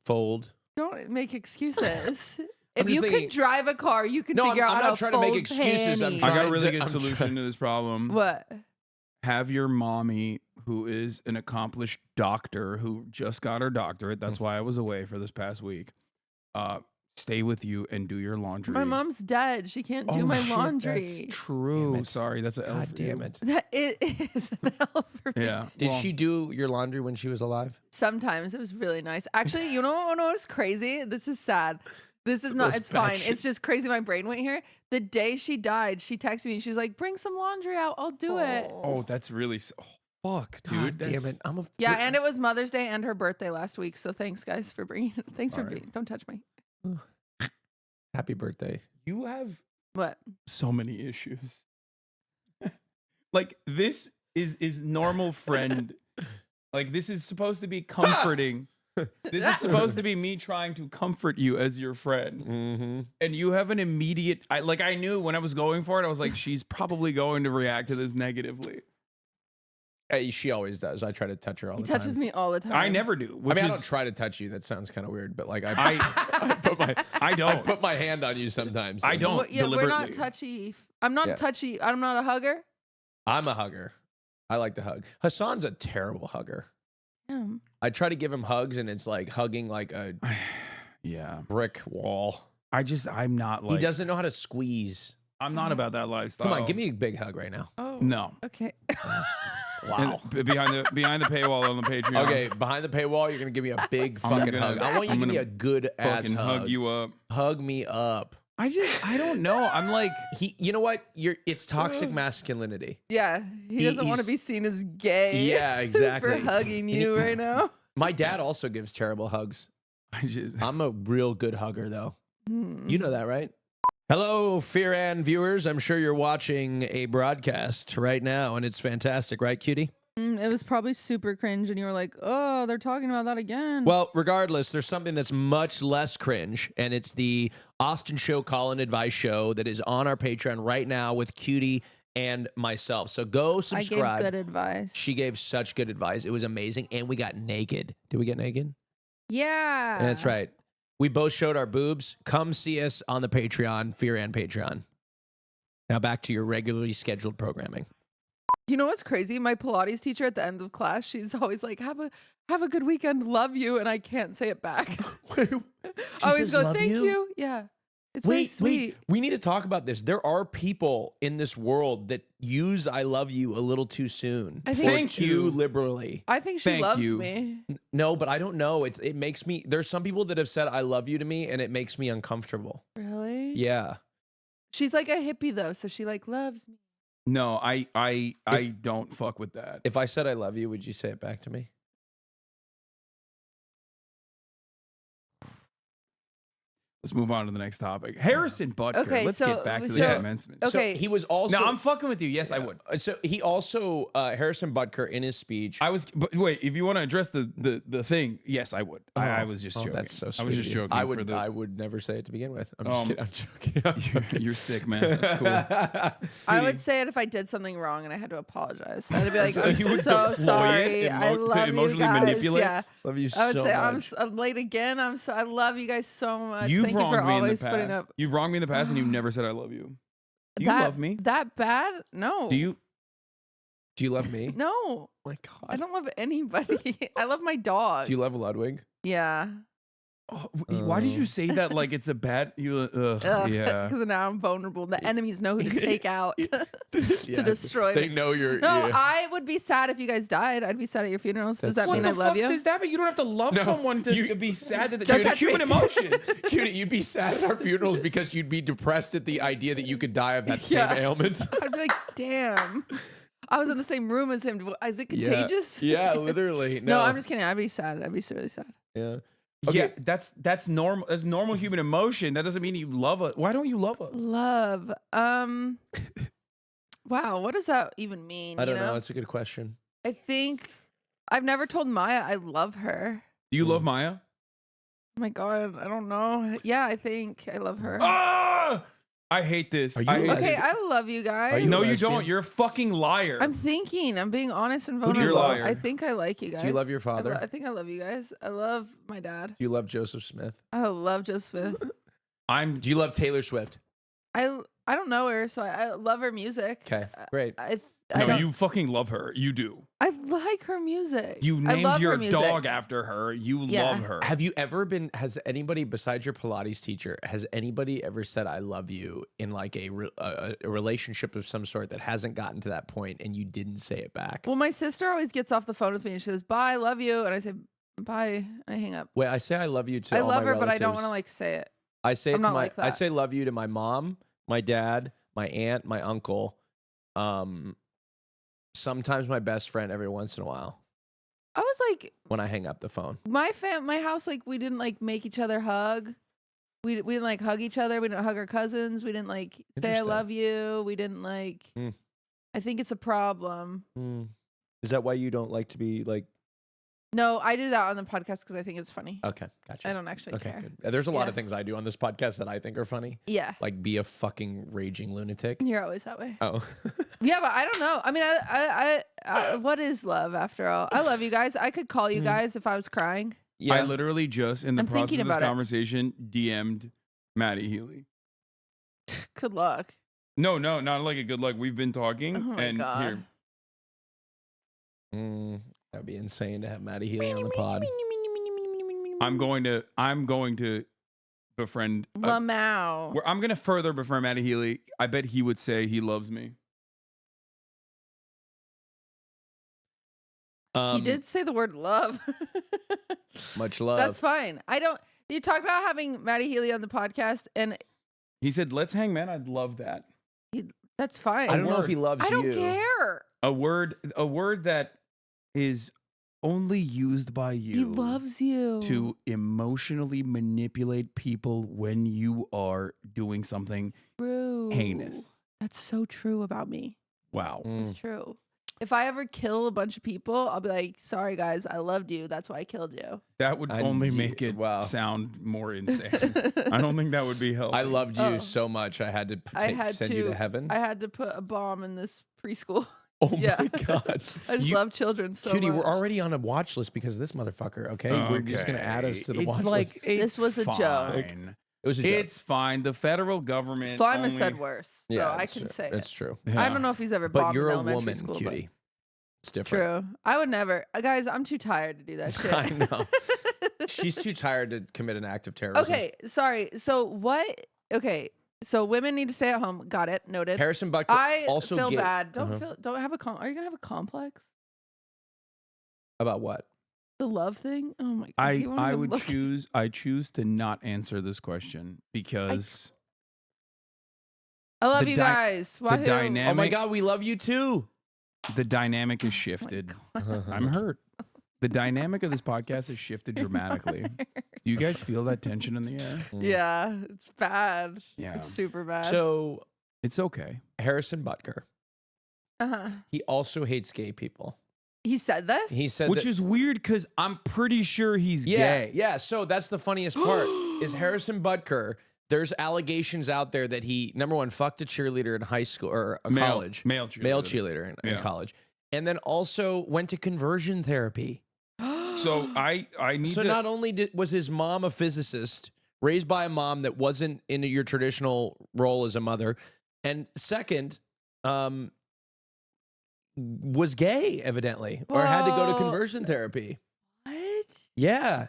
fold. don't make excuses. I'm If just you thinking- can drive a car, you can No, figure I'm out not how trying to to make fold excuses, I'm panties. I got a trying really to- good I'm solution trying- to this problem. What? Have your mommy, who is an accomplished doctor who just got her doctorate, that's why I was away for this past week, stay with you and do your laundry. My mom's dead. She can't do my laundry. That's true. Damn it. Sorry, that's an L. God for damn you. it. That it is an L for me. Yeah. Did well, she do your laundry when she was alive? Sometimes it was really nice. Actually, you know what's crazy? This is sad. This is not, Those it's fine. bad shit. It's just crazy my brain went here. The day she died, she texted me and she's like, bring some laundry out. I'll do it. Oh, that's really. Fuck, dude. God damn it. I'm a Yeah, and it was Mother's Day and her birthday last week. So thanks, guys, for bringing it. Thanks for All right. being, don't touch me. happy birthday. You have What? so many issues. Like this is normal friend. Like this is supposed to be comforting. This is supposed to be me trying to comfort you as your friend. Mm-hmm. And you have an immediate I knew when I was going for it, I was like, she's probably going to react to this negatively. Hey, she always does. I try to touch her all He the time. touches me all the time. I never do. I Which mean, I is, don't try to touch you. That sounds kind of weird, but like I I don't. put my hand on you sometimes. I don't. Well, yeah, we're not deliberately. touchy. I'm not Yeah. touchy. I'm not a hugger. I'm a hugger. I like to hug. Hasan's a terrible hugger. Damn. I try to give him hugs, and it's like hugging like a Yeah. brick wall. I'm not like. He doesn't know how to squeeze. I'm not about that lifestyle. Come on, give me a big hug right now. Oh. No. Okay. Wow. And behind the paywall on the Patreon. Okay, behind the paywall, you're gonna give me a big I'm fucking gonna- hug. I want you to I'm give me gonna a good ass Fucking hug. hug you up. Hug me up. I don't know. I'm like, You know what? It's toxic masculinity. Yeah, he doesn't want to he's- be seen as gay. Yeah, exactly. For hugging you right now. My dad also gives terrible hugs. I'm a real good hugger, though. You know that, right? Hello, Fearand viewers. I'm sure you're watching a broadcast right now, and it's fantastic, right, cutie? It was probably super cringe, and you were like, "Oh, they're talking about that again." Well, regardless, there's something that's much less cringe, and it's the Austinshow Call and Advice show that is on our Patreon right now with Cutie and myself. So go subscribe. I gave good advice. She gave such good advice. It was amazing, and we got naked. Did we get naked? Yeah. That's right. We both showed our boobs. Come see us on the Patreon, Fearand Patreon. Now back to your regularly scheduled programming. You know what's crazy? My Pilates teacher at the end of class, she's always like, "Have a good weekend, love you," and I can't say it back. I always says, go, "Love "Thank you?" you." Yeah. It's very sweet. We need to talk about this. There are people in this world that use "I love you" a little too soon. I think- or Thank too you. liberally. I think she Thank loves you. me. No, but I don't know. It makes me. There's some people that have said "I love you" to me, and it makes me uncomfortable. Really? Yeah. She's like a hippie though, so she like loves me. no, I don't fuck with that. If I said "I love you," would you say it back to me? Let's move on to the next topic. Harrison Butker. Okay, Let's so- get back to so- the commencement. Okay. So he was also. No, I'm fucking with you. Yes, I would. So he also Harrison Butker in his speech. But wait, if you want to address the thing, yes, I would. I was just joking. That's so sweet. I was of just you. joking. I would. For the, I would never say it to begin with. I'm just kidding. I'm joking. I'm you're, joking. you're sick, man. That's cool. I would say it if I did something wrong and I had to apologize. I'd be like, So "I'm you would so deploy sorry. it I to love you emotionally guys." manipulate? Yeah. Love you I would so say much. I'm late again. I love you guys so much. You've Thank you wronged for me in the always putting past. up. You've wronged me in the past, and you've never said I love you. Do you that, love me? That bad? No. Do you? Do you love me? No. Oh my God. I don't love anybody. I love my dog. Do you love Ludwig? Yeah. Oh, why did you say that like it's a bad? Yeah. Because now I'm vulnerable. The enemies know who to take out to Yeah, destroy They me. know you're. No, yeah. I would be sad if you guys died. I'd be sad at your funerals. Does That's that so- mean I What the love fuck you? does that mean? You don't have to love No, someone to you- be sad that Don't it's a touch human me. emotion. Cutie, you'd be sad at our funerals because you'd be depressed at the idea that you could die of that same Yeah. ailment. I'd be like, damn. I was in the same room as him. Is it contagious? Yeah, literally. No, I'm just kidding. I'd be sad. I'd be really sad. Yeah. Yeah, Okay. that's normal. That's normal human emotion. That doesn't mean you love us. Why don't you love us? Love. Wow. What does that even mean? I don't you know. It's a good question. I think I've never told Maya I love her. Do you love Maya? Oh my God. I don't know. Yeah, I think I love her. Ah! I hate this. Are you I hate Okay, this. I love you guys. you No, you lesbian? don't. You're a fucking liar. I'm thinking. I'm being honest and Who do vulnerable. you love? I think I like you guys. Do you love your father? I think I love you guys. I love my dad. Do you love Joseph Smith? I love Joe Smith. Do you love Taylor Swift? I don't know her, so I love her music. Okay, great. I I No, don't- you fucking love her. You do. I like her music. You I named love her your music. dog after her. You Yeah. love her. Have you ever been? Has anybody besides your Pilates teacher? Has anybody ever said "I love you" in like a relationship of some sort that hasn't gotten to that point, and you didn't say it back? Well, my sister always gets off the phone with me and she says, "Bye, I love you," and I say, "Bye," and I hang up. Wait, I say "I love you" to I all love my her, but I don't relatives. want to like say it. I say it I'm to not my. like I that. say "love you" to my mom, my dad, my aunt, my uncle. Sometimes my best friend every once in a while I was like, when I hang up the phone. my house, like we didn't like make each other hug. We didn't like hug each other. We didn't hug our cousins. We didn't like say I Interesting. love you. We didn't like. Hmm. I think it's a problem. Is that why you don't like to be like? No, I do that on the podcast because I think it's funny. Okay, gotcha. I don't actually Okay, care. good. There's a lot Yeah. of things I do on this podcast that I think are funny, Yeah, like be a fucking raging lunatic. you're always that way. Oh, Yeah, but I don't know. I mean, I what is love after all? I love you guys. I could call you guys if I was crying. yeah. I literally just, in the I'm process thinking of this about it. conversation, DM'd Matty Heely. Good luck. No, not like a good luck. We've been talking, Oh my and God. here, That'd be insane to have Matty Heely on the pod. I'm going to befriend. Lamau. I'm going to further befriend Matty Heely. I bet he would say he loves me. He did say the word love. Much love. That's fine. I don't. You talked about having Matty Heely on the podcast, and He said, "Let's hang, man. I'd love that." that's fine. I don't know if he loves I don't you. care. A word that is only used by you. He loves you. to emotionally manipulate people when you are doing something True. heinous. That's so true about me. Wow. It's true. If I ever kill a bunch of people, I'll be like, "Sorry, guys, I loved you. That's why I killed you." That would only make it wow. sound more insane. I don't think that would be helpful. I loved you Oh. so much. I had to send you to heaven. I had to put a bomb in this preschool. Oh Yeah. my god. I just You- love children so Cutie, much. we're already on a watch list because of this motherfucker. Okay, we're just gonna add us to the It's watch like, list. it's This was a joke. fine. It was a joke. It's fine. The federal government. Slime has only- said worse. Yeah, I it's can true. say it's it. true. I Yeah. don't know if he's ever But bombed you're in a elementary woman, school. Cutie. It's But different. true. I would never. Guys, I'm too tired to do that shit. I know. She's too tired to commit an act of terrorism. Okay, sorry. So what? Okay, so women need to stay at home. Got it. Noted. Harrison Butker I also feel gay- bad. Don't Uh-huh. feel. Don't have a. Are you gonna have a complex? About what? The love thing. Oh my god. he won't I even would look- choose. I choose to not answer this question because I love the you dy- guys. the Wahoo. dynamic. Oh my god, we love you too. the dynamic is shifted. I'm hurt. The dynamic of this podcast has shifted dramatically. Do you guys feel that tension in the air? Yeah, it's bad. Yeah. It's super bad. So It's okay. Harrison Butker, uh-huh. he also hates gay people. He said this. He said Which that- is weird because I'm pretty sure he's yeah, gay. yeah. So that's the funniest part is Harrison Butker. There's allegations out there that he, number one, fucked a cheerleader in high school or college, Male cheerleader. male cheerleader in Yeah. college, and then also went to conversion therapy. So I need So to. not only was his mom a physicist, raised by a mom that wasn't in your traditional role as a mother, and second, was gay evidently, or had to go to Whoa. conversion therapy. What? Yeah,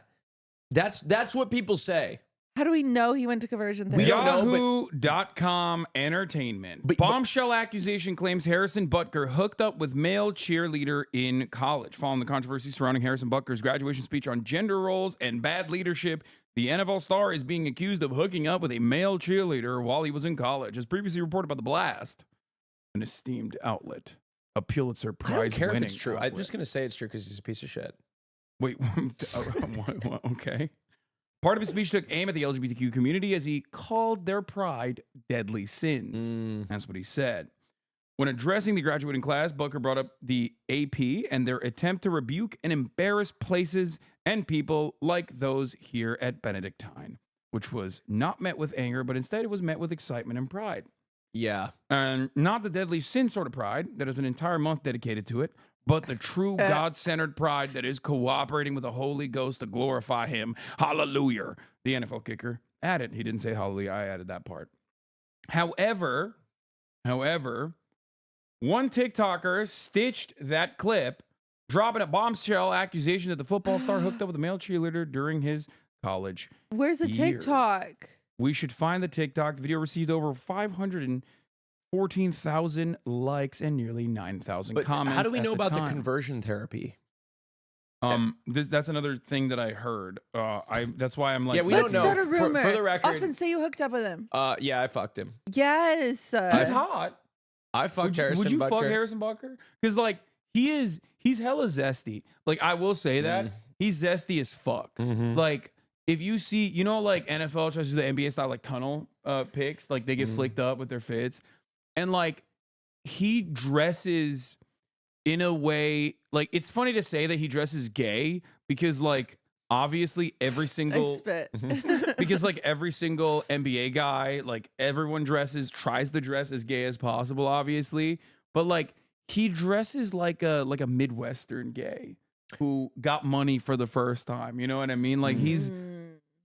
that's what people say. How do we know he went to conversion We therapy? don't know, Yahoo.com entertainment. But- Bombshell accusation claims Harrison Butker hooked up with male cheerleader in college. Following the controversy surrounding Harrison Butker's graduation speech on gender roles and bad leadership, the NFL star is being accused of hooking up with a male cheerleader while he was in college. As previously reported by The Blast, an esteemed outlet, a Pulitzer I don't Prize care if winning it's true. I'm outlet. just gonna say it's true because he's a piece of shit. Wait, okay. Part of his speech took aim at the LGBTQ community as he called their pride deadly sins. That's what he said. When addressing the graduating class, Butker brought up the AP and their attempt to rebuke and embarrass places and people like those here at Benedictine, which was not met with anger, but instead it was met with excitement and pride. Yeah. And not the deadly sin sort of pride that is an entire month dedicated to it, but the true God-centered pride that is cooperating with the Holy Ghost to glorify him. Hallelujah. The NFL kicker added. He didn't say hallelujah. I added that part. However, One TikToker stitched that clip, dropping a bombshell accusation that the football star hooked up with a male cheerleader during his college Where's the years. TikTok? We should find the TikTok. The video received over 514,000 likes and nearly 9,000 But comments. how do we at know about the time. conversion therapy? That's another thing that I heard. That's why I'm like, Yeah, we Let's don't know. start a rumor. For the record, Austin, say you hooked up with him. yeah, I fucked him. Yes. he's hot. I fucked Harrison Would you Butker. fuck Harrison Butker? Because like he's hella zesty. Like I will say that he's zesty as fuck. Like if you see, like NFL tries to do the NBA style like tunnel picks, like they get flicked up with their fits, and like he dresses in a way like it's funny to say that he dresses gay because like obviously every I single spit. because like every single NBA guy, like everyone tries to dress as gay as possible, obviously. But like he dresses like a Midwestern gay who got money for the first time. You know what I mean? Like he's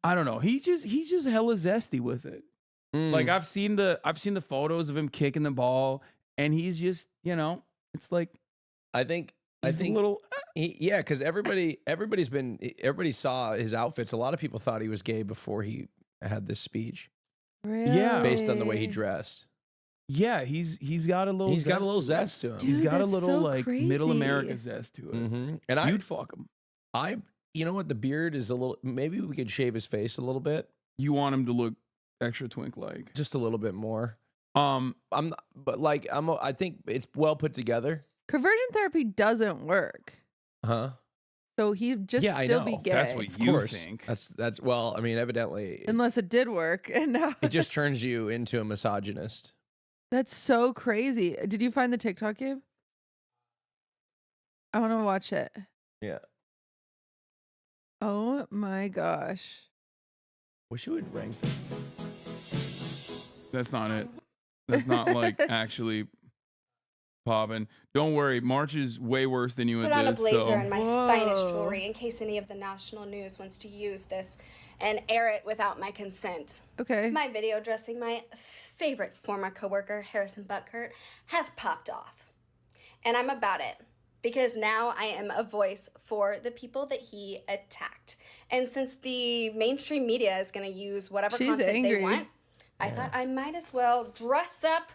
I don't know. He's just hella zesty with it. Like I've seen the photos of him kicking the ball, and he's just, it's like I think a little yeah, because everybody saw his outfits. A lot of people thought he was gay before he had this speech, Really? based on the way he dressed. yeah, he's got a little zest to him. He's Dude, got a that's little so like middle crazy. America zest to it. And You'd fuck him. you know what? The beard is a little. Maybe we could shave his face a little bit, You want him to look extra twink like. just a little bit more. Um, I'm not, but like I think it's well put together. Conversion therapy doesn't work. Huh? So he'd just Yeah, I still be know. gay. That's what Of you course. think. That's well. I mean, evidently, Unless it did work. And now it just turns you into a misogynist. that's so crazy. Did you find the TikTok, Gabe? I want to watch it. Yeah. Oh my gosh. Wish you would rank them. That's not it. That's not like actually popping. Don't worry, Marche is way worse than you Put at on a this. blazer So and my finest Whoa. jewelry in case any of the national news wants to use this and air it without my consent. Okay. My video dressing my favorite former coworker, Harrison Butker, has popped off. And I'm about it because now I am a voice for the people that he attacked. And since the mainstream media is going to use whatever She's content angry. they want, I thought I might as well dress up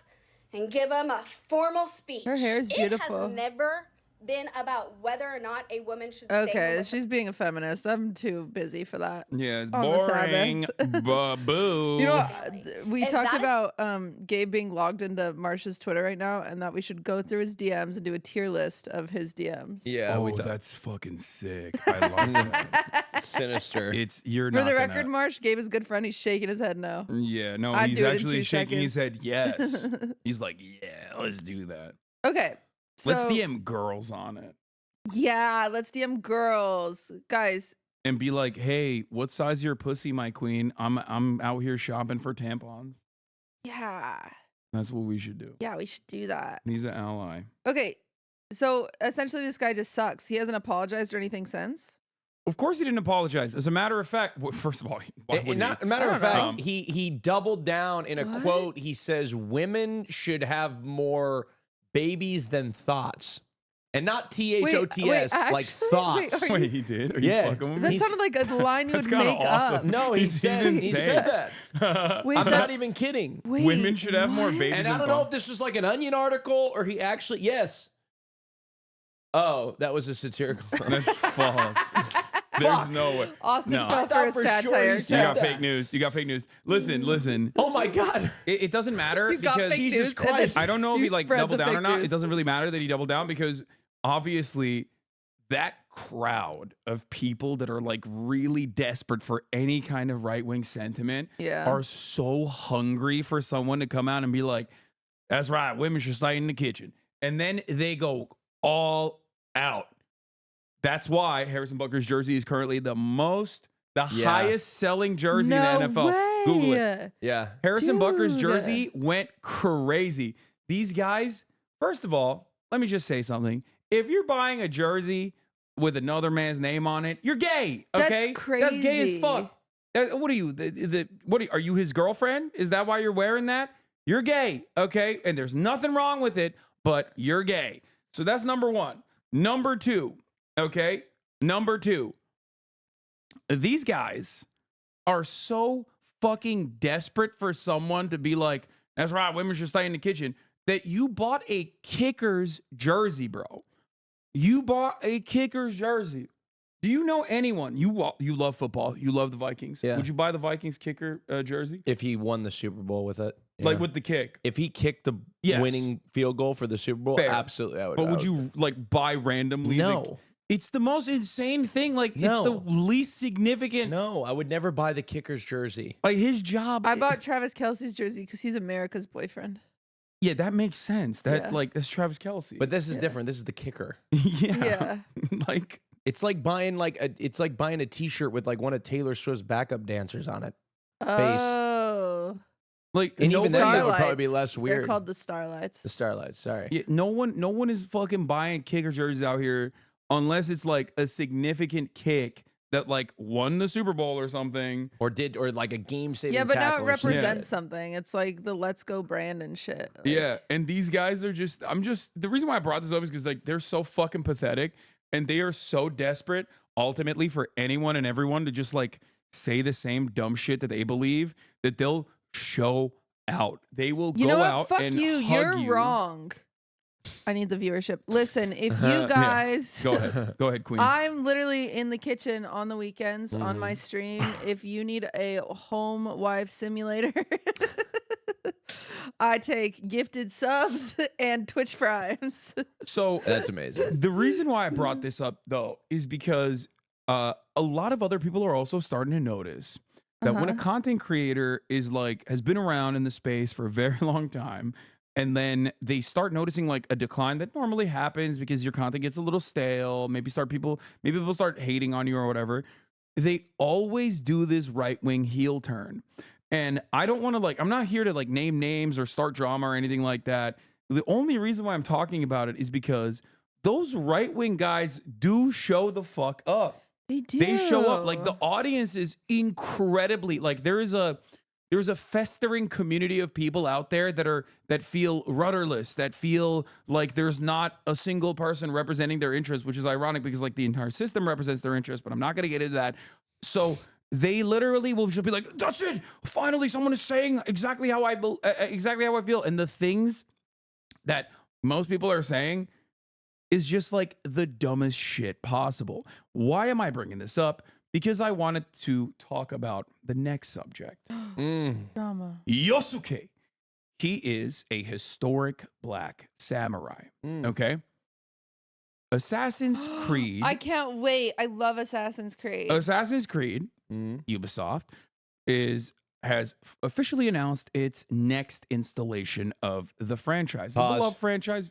and give him a formal speech. Her hair is beautiful. It has never been about whether or not a woman should say Okay, her she's being a feminist. I'm too busy for that. yeah, it's On the boring. Boo. You know, Exactly. we And talked that is- about Gabe being logged into Marche's Twitter right now, and that we should go through his DMs and do a tier list of his DMs. Yeah, we Oh, thought that's fucking sick. I love that. sinister. You're For not the gonna- record, Marche, Gabe is good friend. He's shaking his head no. Yeah, no, I'd he's do it in actually 2 shaking his seconds. head. Yes, he's like, yeah, let's do that. Okay. So, Let's DM girls on it yeah, let's DM girls. Guys, and be like, hey, what size your pussy, my queen? I'm out here shopping for tampons. yeah. That's what we should do. Yeah, we should do that. He's an ally. Okay. So essentially this guy just sucks. He hasn't apologized or anything since. Of course, he didn't apologize. As a matter of fact, first of all, why would Not, he? matter I of don't fact, know. he doubled down in a What? quote. He says women should have more babies than thoughts, and not THOTS, like actually, thoughts. wait, are Wait, he did? Are you Yeah. fucking with That me? sounded like a line you That's would kinda make awesome. up. No, he He's said insane. that. Wait, I'm not that's- even kidding. Wait, Women should have more what? babies. And I don't know if this was like an Onion article or he actually yes. Oh, that was a satirical. That's false. There's no way. Austin No. fell I thought for a for sure he satire. You said got that. fake news. You got fake news. Listen. Oh my God. It doesn't matter You got because fake Jesus news and then Christ. I don't know if you he like spread doubled the down or fake not. news. It doesn't really matter that he doubled down because obviously that crowd of people that are like really desperate for any kind of right-wing sentiment Yeah. are so hungry for someone to come out and be like, that's right, women should stay in the kitchen. And then they go all out. That's why Harrison Butker's jersey is currently the Yeah. highest selling jersey no in the NFL. Way. Google it. Yeah. Harrison Butker's Dude. jersey went crazy. These guys, first of all, let me just say something. If you're buying a jersey with another man's name on it, you're gay. That's Okay, That's gay as crazy. fuck. What are you? Are you his girlfriend? Is that why you're wearing that? You're gay. Okay, and there's nothing wrong with it. but you're gay. So that's number one. Number two, okay? Number two, these guys are so fucking desperate for someone to be like, that's right, women should stay in the kitchen, that you bought a Kickers jersey, bro. You bought a Kickers jersey. Do you know anyone? You love football. You love the Vikings. Yeah. Would you buy the Vikings kicker jersey? If he won the Super Bowl with it. Like with the kick? If he kicked the winning field goal for the Super Bowl, Fair. absolutely. I would. But would you like buy randomly? No. It's the most insane thing. Like, it's the least significant. No, I would never buy the Kicker's jersey. Like, his job. I bought Travis Kelce's jersey because he's America's boyfriend. Yeah, that makes sense. That's Travis Kelce. But this is different. This is the kicker. Yeah. Like, it's like buying a T-shirt with like one of Taylor Swift's backup dancers on it. Oh. Like, And even then, that would probably be Starlights. less weird. They're called the Starlights. The Starlights. Sorry. yeah, no one is fucking buying kicker jerseys out here unless it's like a significant kick that like won the Super Bowl or something. Or like a game-saving Yeah, but now it tackle or something. represents something. It's like the Let's Go brand and shit. Like, Yeah, and these guys are the reason why I brought this up is because like they're so fucking pathetic and they are so desperate ultimately for anyone and everyone to just like say the same dumb shit that they believe that they'll show out. They will You go know what? out Fuck and you. hug You're you. wrong. I need the viewership. Listen, if you guys Go ahead, Queen. I'm literally in the kitchen on the weekends on my stream. If you need a home wife simulator, I take gifted subs and Twitch primes. So That's amazing. the reason why I brought this up though is because a lot of other people are also starting to notice that when a content creator is like has been around in the space for a very long time, and then they start noticing like a decline that normally happens because your content gets a little stale, maybe people start hating on you or whatever. They always do this right-wing heel turn. And I don't want to I'm not here to like name names or start drama or anything like that. The only reason why I'm talking about it is because those right-wing guys do show the fuck up. They do. They show up. Like, the audience is incredibly like there's a festering community of people out there that feel rudderless, that feel like there's not a single person representing their interests, which is ironic because like the entire system represents their interests, but I'm not going to get into that. So they literally will just be like, that's it. Finally, someone is saying exactly how I feel. And the things that most people are saying is just like the dumbest shit possible. Why am I bringing this up? Because I wanted to talk about the next subject. Drama. Yosuke. He is a historic black samurai. Okay? Assassin's Creed. I can't wait. I love Assassin's Creed. Assassin's Creed, Ubisoft, has officially announced its next installation of the franchise. The Pause. beloved franchise.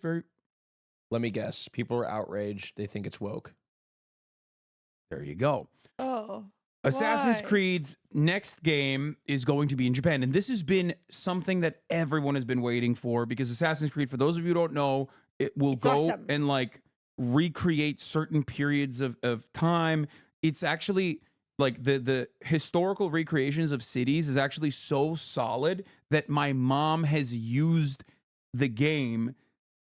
Let me guess. People are outraged. They think it's woke. There you go. Oh. Assassin's why? Creed's next game is going to be in Japan. And this has been something that everyone has been waiting for because Assassin's Creed, for those of you who don't know, it will go awesome. and like recreate certain periods of time. It's actually like the historical recreations of cities is actually so solid that my mom has used the game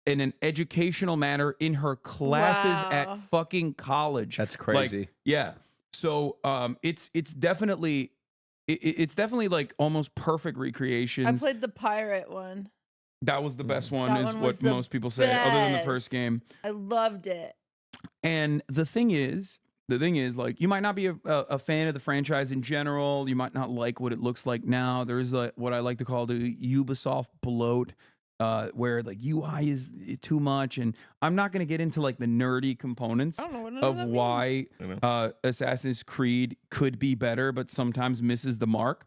in an educational manner in her classes at Wow. fucking college. That's crazy. Like, yeah. So it's definitely like almost perfect recreations. I played the pirate one. That was the best one, That is one what was the most people say, other than the first best. game. I loved it. And the thing is, like, you might not be a fan of the franchise in general. You might not like what it looks like now. There's what I like to call the Ubisoft bloat, where like UI is too much. And I'm not going to get into like the nerdy components I don't know what none of that why Assassin's Creed could be better, but sometimes misses the mark.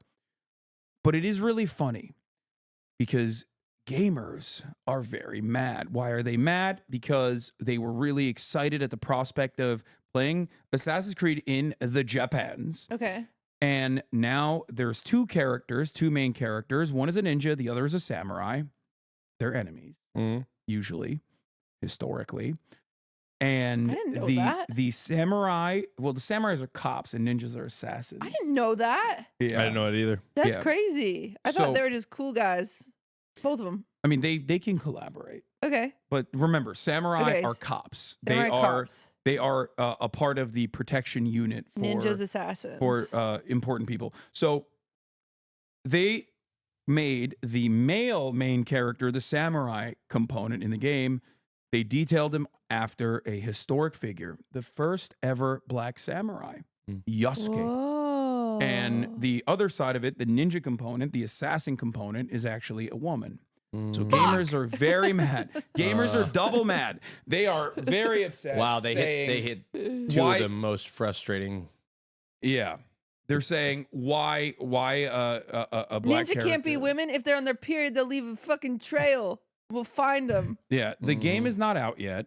But it is really funny because gamers are very mad. Why are they mad? Because they were really excited at the prospect of playing Assassin's Creed in the Japans. Okay. And now there's two main characters. One is a ninja, the other is a samurai. They're enemies, usually, historically. And I didn't know that. the samurais are cops and ninjas are assassins. I didn't know that. Yeah. I didn't know it either. That's Yeah. crazy. I So- thought they were just cool guys. Both of them. I mean, they can collaborate. Okay. But remember, samurai Okay, are cops. Samurai cops. They are a part of the protection unit for Ninjas, assassins. for important people. So they made the male main character, the samurai component in the game. They detailed him after a historic figure, the first ever black samurai, Yasuke. Whoa. And the other side of it, the ninja component, the assassin component, is actually a woman. So gamers are very mad. Gamers are double mad. They are very upset. Wow, they hit two of the most frustrating. Yeah. They're saying why a black Ninja can't be character- women. If they're on their period, they'll leave a fucking trail. We'll find them. Yeah, the game is not out yet,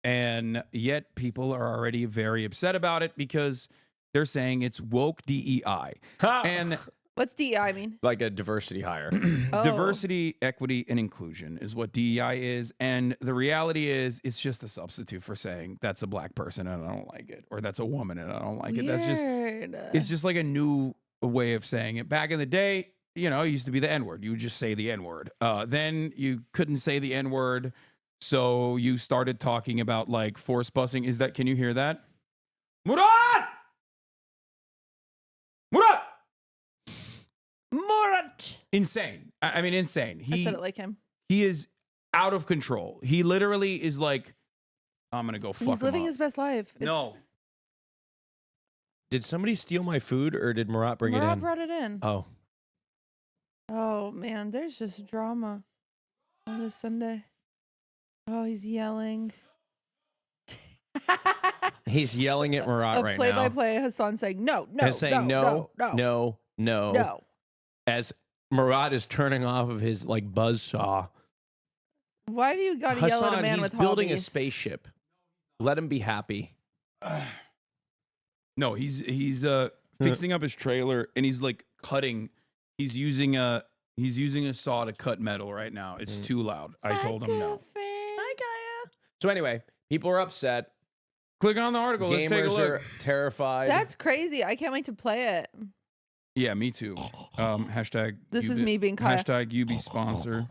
and yet people are already very upset about it because they're saying it's woke DEI. And What's DEI mean? Like a diversity hire. Oh. diversity, equity, and inclusion is what DEI is. And the reality is it's just a substitute for saying that's a black person and I don't like it, or that's a woman and I don't like it. That's just, it's just like a new way of saying it. Back in the day, you know, it used to be the N-word. You would just say the N-word. Then you couldn't say the N-word. So you started talking about like force busing. Is that, can you hear that? Murat! Murat! Murat. Insane. I mean, insane. I said it like him. He is out of control. He literally is like, I'm going to go fuck He's living him his best life. No. Did somebody steal my food or did Murat bring it Murat in? brought it in. Oh. Oh, man. There's just drama on this Sunday. Oh, he's yelling. He's yelling at Murat right now. Play-by-play Hasan saying, no, no, He's saying no. no. As Murat is turning off of his like buzzsaw. Why do you gotta yell at a man he's with building hobbies? a spaceship. Let him be happy. No, he's fixing up his trailer and he's like cutting. He's using a saw to cut metal right now. It's too loud. I told him no. So anyway, people are upset. Click on the article. Let's take a Gamers look. are terrified. That's crazy. I can't wait to play it. Yeah, me too. Hashtag. This is me being Kaya. Hashtag Ubi sponsor.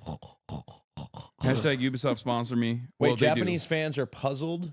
Hashtag Ubisoft sponsor me. Wait, Well, they do. Japanese fans are puzzled?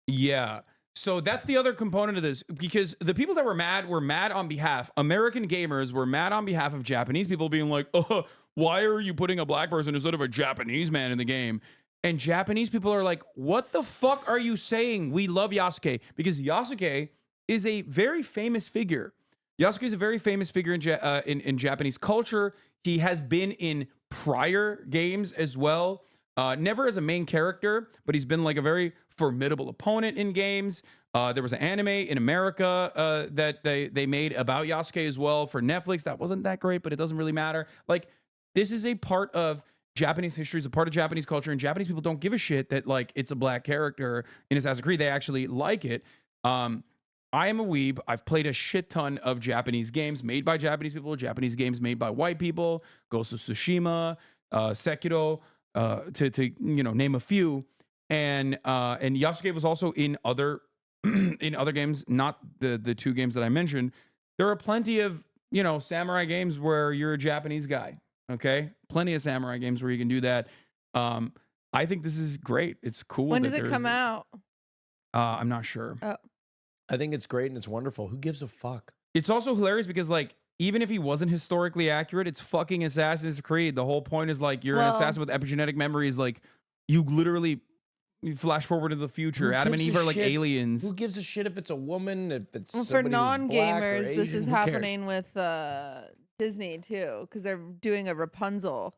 Yeah. So that's the other component of this, because the people that were mad on behalf, American gamers were mad on behalf of Japanese people being like, oh, why are you putting a black person instead of a Japanese man in the game? And Japanese people are like, what the fuck are you saying? We love Yasuke, because Yasuke is a very famous figure. Yasuke is a very famous figure in Japanese culture. He has been in prior games as well. Never as a main character, but he's been like a very formidable opponent in games. There was an anime in America that they made about Yasuke as well for Netflix. That wasn't that great, but it doesn't really matter. Like, this is a part of Japanese history, is a part of Japanese culture, and Japanese people don't give a shit that like it's a black character in Assassin's Creed. They actually like it. I am a weeb. I've played a shit ton of Japanese games made by Japanese people, Japanese games made by white people, Ghost of Tsushima, Sekiro, to you know, name a few. And Yasuke was also in other in other games, not the two games that I mentioned. There are plenty of, you know, samurai games where you're a Japanese guy. Okay, plenty of samurai games where you can do that. I think this is great. It's cool. When does it come out? I'm not sure. Oh. I think it's great and it's wonderful. Who gives a fuck? It's also hilarious because, like, even if he wasn't historically accurate, it's fucking Assassin's Creed. The whole point is like you're an assassin with epigenetic memories. Like, you literally flash forward to the future. Adam and Eve are like aliens. Who gives a shit if it's a woman? If it's Well, for somebody who's black or non-gamers, this Asian? is Who cares? happening with Disney too, because they're doing a Rapunzel,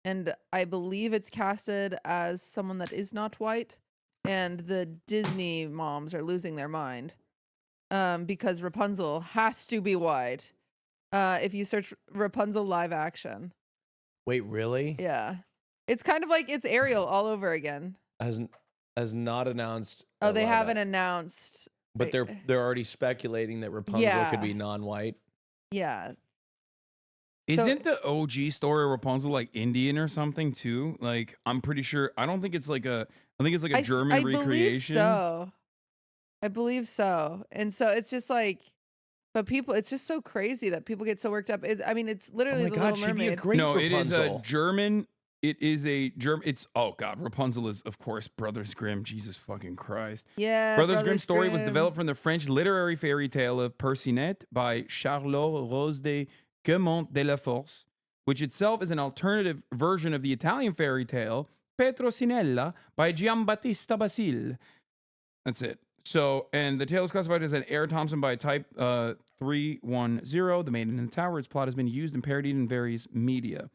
and I believe it's casted as someone that is not white, and the Disney moms are losing their mind because Rapunzel has to be white. If you search Rapunzel live action, Wait, really? yeah, it's kind of like it's Ariel all over again. Has not announced. Oh, they live haven't act- announced. But they're already speculating that Rapunzel Yeah. could be non-white. Yeah. Isn't the OG story of Rapunzel like Indian or something too? Like, I'm pretty sure. I don't think it's like a. I think it's like a German recreation. I believe so. And so it's just like, but people, it's just so crazy that people get so worked up. I mean, it's literally Oh my the God, Little she'd be a Mermaid. great No, it is a Rapunzel. German. it is a German. It's oh god, Rapunzel is of course Brothers Grimm. Jesus fucking Christ. Yeah. Brothers Grimm's story was Grimm. developed from the French literary fairy tale of Percinet by Charlotte Rose de Guemont de la Force, which itself is an alternative version of the Italian fairy tale Petrocinella by Giambattista Basile. That's it. So, and the tale is classified as an Air Thompson by Type 310. The Maiden in the Tower. Its plot has been used and parodied in various media.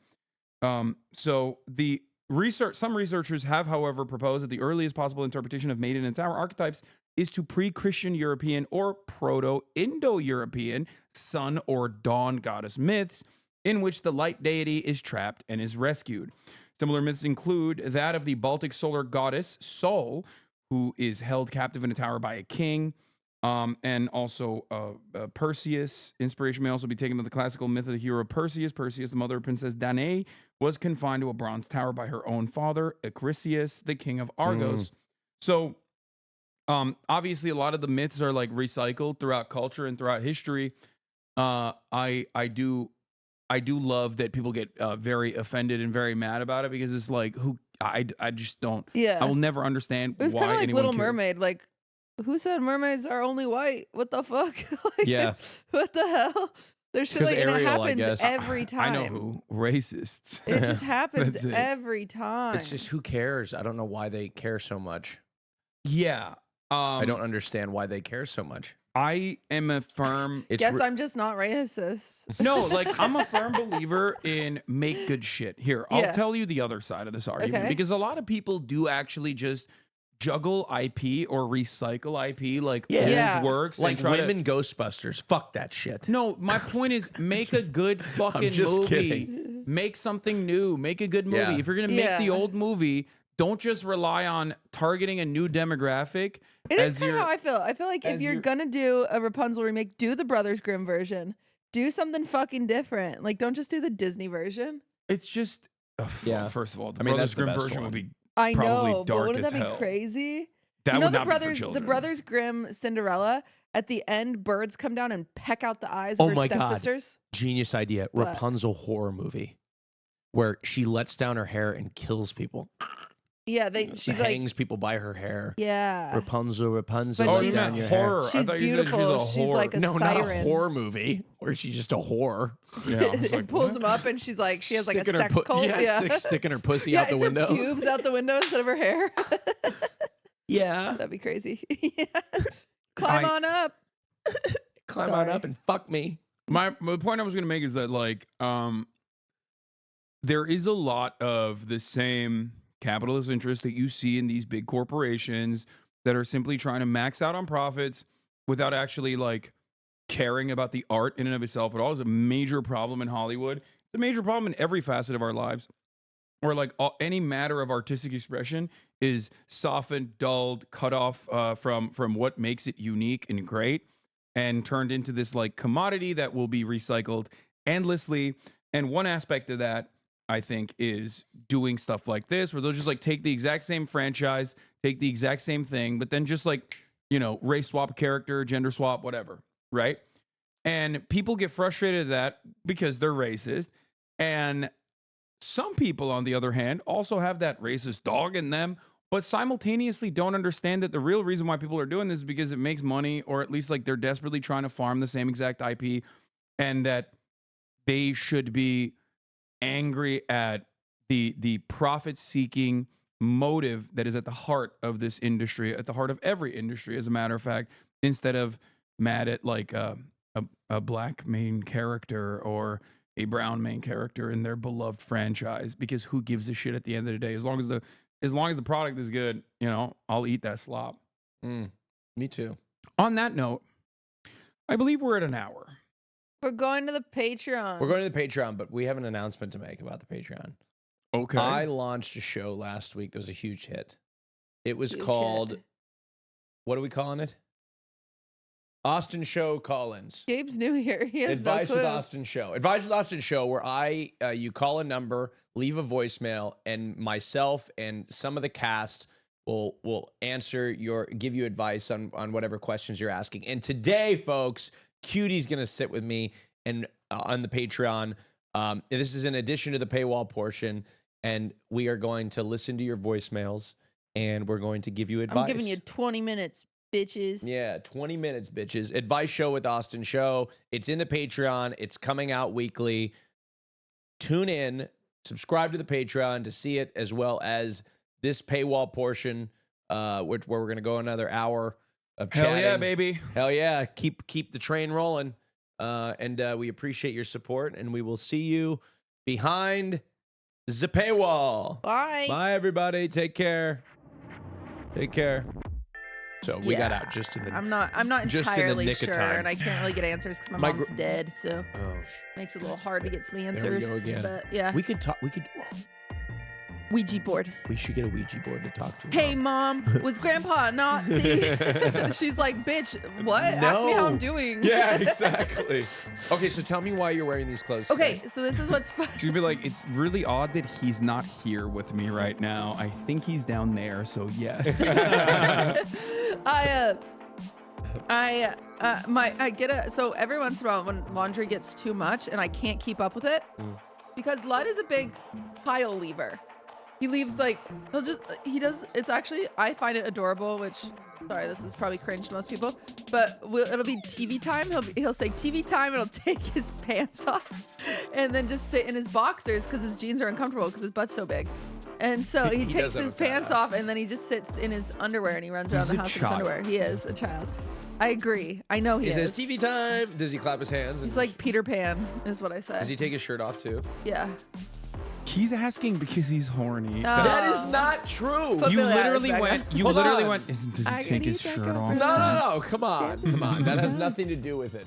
So the research, some researchers have, however, proposed that the earliest possible interpretation of Maiden in the Tower archetypes is to pre-Christian European or Proto-Indo-European sun or dawn goddess myths, in which the light deity is trapped and is rescued. Similar myths include that of the Baltic solar goddess Sol, who is held captive in a tower by a king, and also Perseus. Inspiration may also be taken from the classical myth of the hero Perseus. Perseus, the mother of Princess Danae, was confined to a bronze tower by her own father, Acrisius, the king of Argos. So, obviously, a lot of the myths are like recycled throughout culture and throughout history. I do love that people get very offended and very mad about it, because it's like, I just don't. Yeah. I will never understand It was why kind of like anyone Little cares. Mermaid. Like, who said mermaids are only white? What the fuck? Like, Yeah. What the hell? There's shit 'Cause like, and it Ariel, I happens guess. every time. I know who. Racists. It just happens That's it. every time. It's just, who cares? I don't know why they care so much. Yeah. I don't understand why they care so much. I am a firm. Guess I'm just not racist. No, like I'm a firm believer in make good shit. Here, I'll Yeah. tell you the other side of this argument, Okay. because a lot of people do actually just juggle IP or recycle IP, like Yeah. old works, Like and try women Ghostbusters. Fuck that shit. No, my point is make a good fucking just movie. kidding. Make something new. Make a good movie. Yeah. If you're gonna make the Yeah. old movie, don't just rely on targeting a new demographic. It is as kind of your- how I feel. I feel like if as you're your- gonna do a Rapunzel remake, do the Brothers Grimm version. Do something fucking different. Like, don't just do the Disney version. It's just Yeah. First of all, the I mean, Brothers that's the Grimm best version one. would be I Probably know, but dark wouldn't as that be hell. crazy? that You know would not be for the children. Brothers Grimm Cinderella. At the end, birds come down and peck out the eyes Oh of her my God. stepsisters. Genius idea. What? Rapunzel horror movie where she lets down her hair and kills people. Yeah, she's like, hangs people by her hair. yeah, Rapunzel, Rapunzel. But let she's- down your horror. hair. I she's thought you said she was beautiful. a She's whore. like a No, not a siren. horror movie where she's just a whore. Yeah, I was It like, pulls what? him up, and she's like, she has like a Sticking her sex pu- cult. Yeah, sticking her pussy yeah, out the it's window. her pubes out the window instead of her hair. Yeah. That'd be crazy. Yeah. Climb on up. Climb on Sorry. up and fuck me. The point I was going to make is that like there is a lot of the same capitalist interest that you see in these big corporations that are simply trying to max out on profits without actually like caring about the art in and of itself at all. Is a major problem in Hollywood. It's a major problem in every facet of our lives, or like any matter of artistic expression is softened, dulled, cut off from what makes it unique and great, and turned into this like commodity that will be recycled endlessly. And one aspect of that, I think, is doing stuff like this, where they'll just like take the exact same franchise, take the exact same thing, but then just like, you know, race swap a character, gender swap, whatever, right? And people get frustrated at that because they're racist. And some people, on the other hand, also have that racist dog in them, but simultaneously don't understand that the real reason why people are doing this is because it makes money, or at least like they're desperately trying to farm the same exact IP, and that they should be angry at the profit-seeking motive that is at the heart of this industry, at the heart of every industry, as a matter of fact, instead of mad at like a black main character or a brown main character in their beloved franchise. Because who gives a shit at the end of the day? As long as the product is good, you know, I'll eat that slop. Me too. On that note, I believe we're at an hour. We're going to the Patreon. We're going to the Patreon, but we have an announcement to make about the Patreon. Okay. I launched a show last week that was a huge hit. It was Huge called, hit. what are we calling it? Austinshow Call-ins. Gabe's new here. He has Advice no with clue. Austin Show. Advice with Austin Show, where you call a number, leave a voicemail, and myself and some of the cast will give you advice on whatever questions you're asking. And today, folks, Cutie's gonna sit with me and on the Patreon. This is in addition to the paywall portion. and we are going to listen to your voicemails, and we're going to give you advice. I'm giving you 20 minutes, bitches. Yeah, 20 minutes, bitches. Advice show with Austinshow. It's in the Patreon. It's coming out weekly. Tune in, subscribe to the Patreon to see it, as well as this paywall portion, where we're going to go another hour of chatting. Hell yeah, baby. Hell yeah. Keep the train rolling. And we appreciate your support, and we will see you behind the paywall. Bye. Bye, everybody. Take care. Take care. So we got out just in the. I'm not just in the entirely nick of sure, time. and I can't really get answers because my My mom's dead, so Oh, makes it a little hard to get some there we answers. go again. But yeah, We could talk. Ouija board. We should get a Ouija board to talk to. Hey, Mom, was Grandpa a Nazi? She's like, bitch, what? Ask me how I'm doing. Yeah, exactly. Okay, so tell me why you're wearing these clothes. Okay, today. so this is what's fun. She'd be like, it's really odd that he's not here with me right now. I think he's down there, so yes. So every once in a while when laundry gets too much and I can't keep up with it, because Lud is a big pile leaver. He leaves like, it's actually, I find it adorable, which, sorry, this is probably cringe to most people, but it'll be TV time. He'll say TV time, and he'll take his pants off and then just sit in his boxers because his jeans are uncomfortable because his butt's so big. And so he He takes does have his a fat pants ass. off and then he just sits in his underwear and he runs around He's the a house in his underwear. child. He is a child. I agree. I know he He is. says TV time. Does he clap his hands? He's like Peter Pan, is what I said. Does he take his shirt off too? Yeah. He's asking because he's horny. That is not true. Put You Billie Eilish literally back went. on. You Hold literally on. went. Does I he take need his that shirt girlfriend. off? No. Come on. That has nothing to do with it.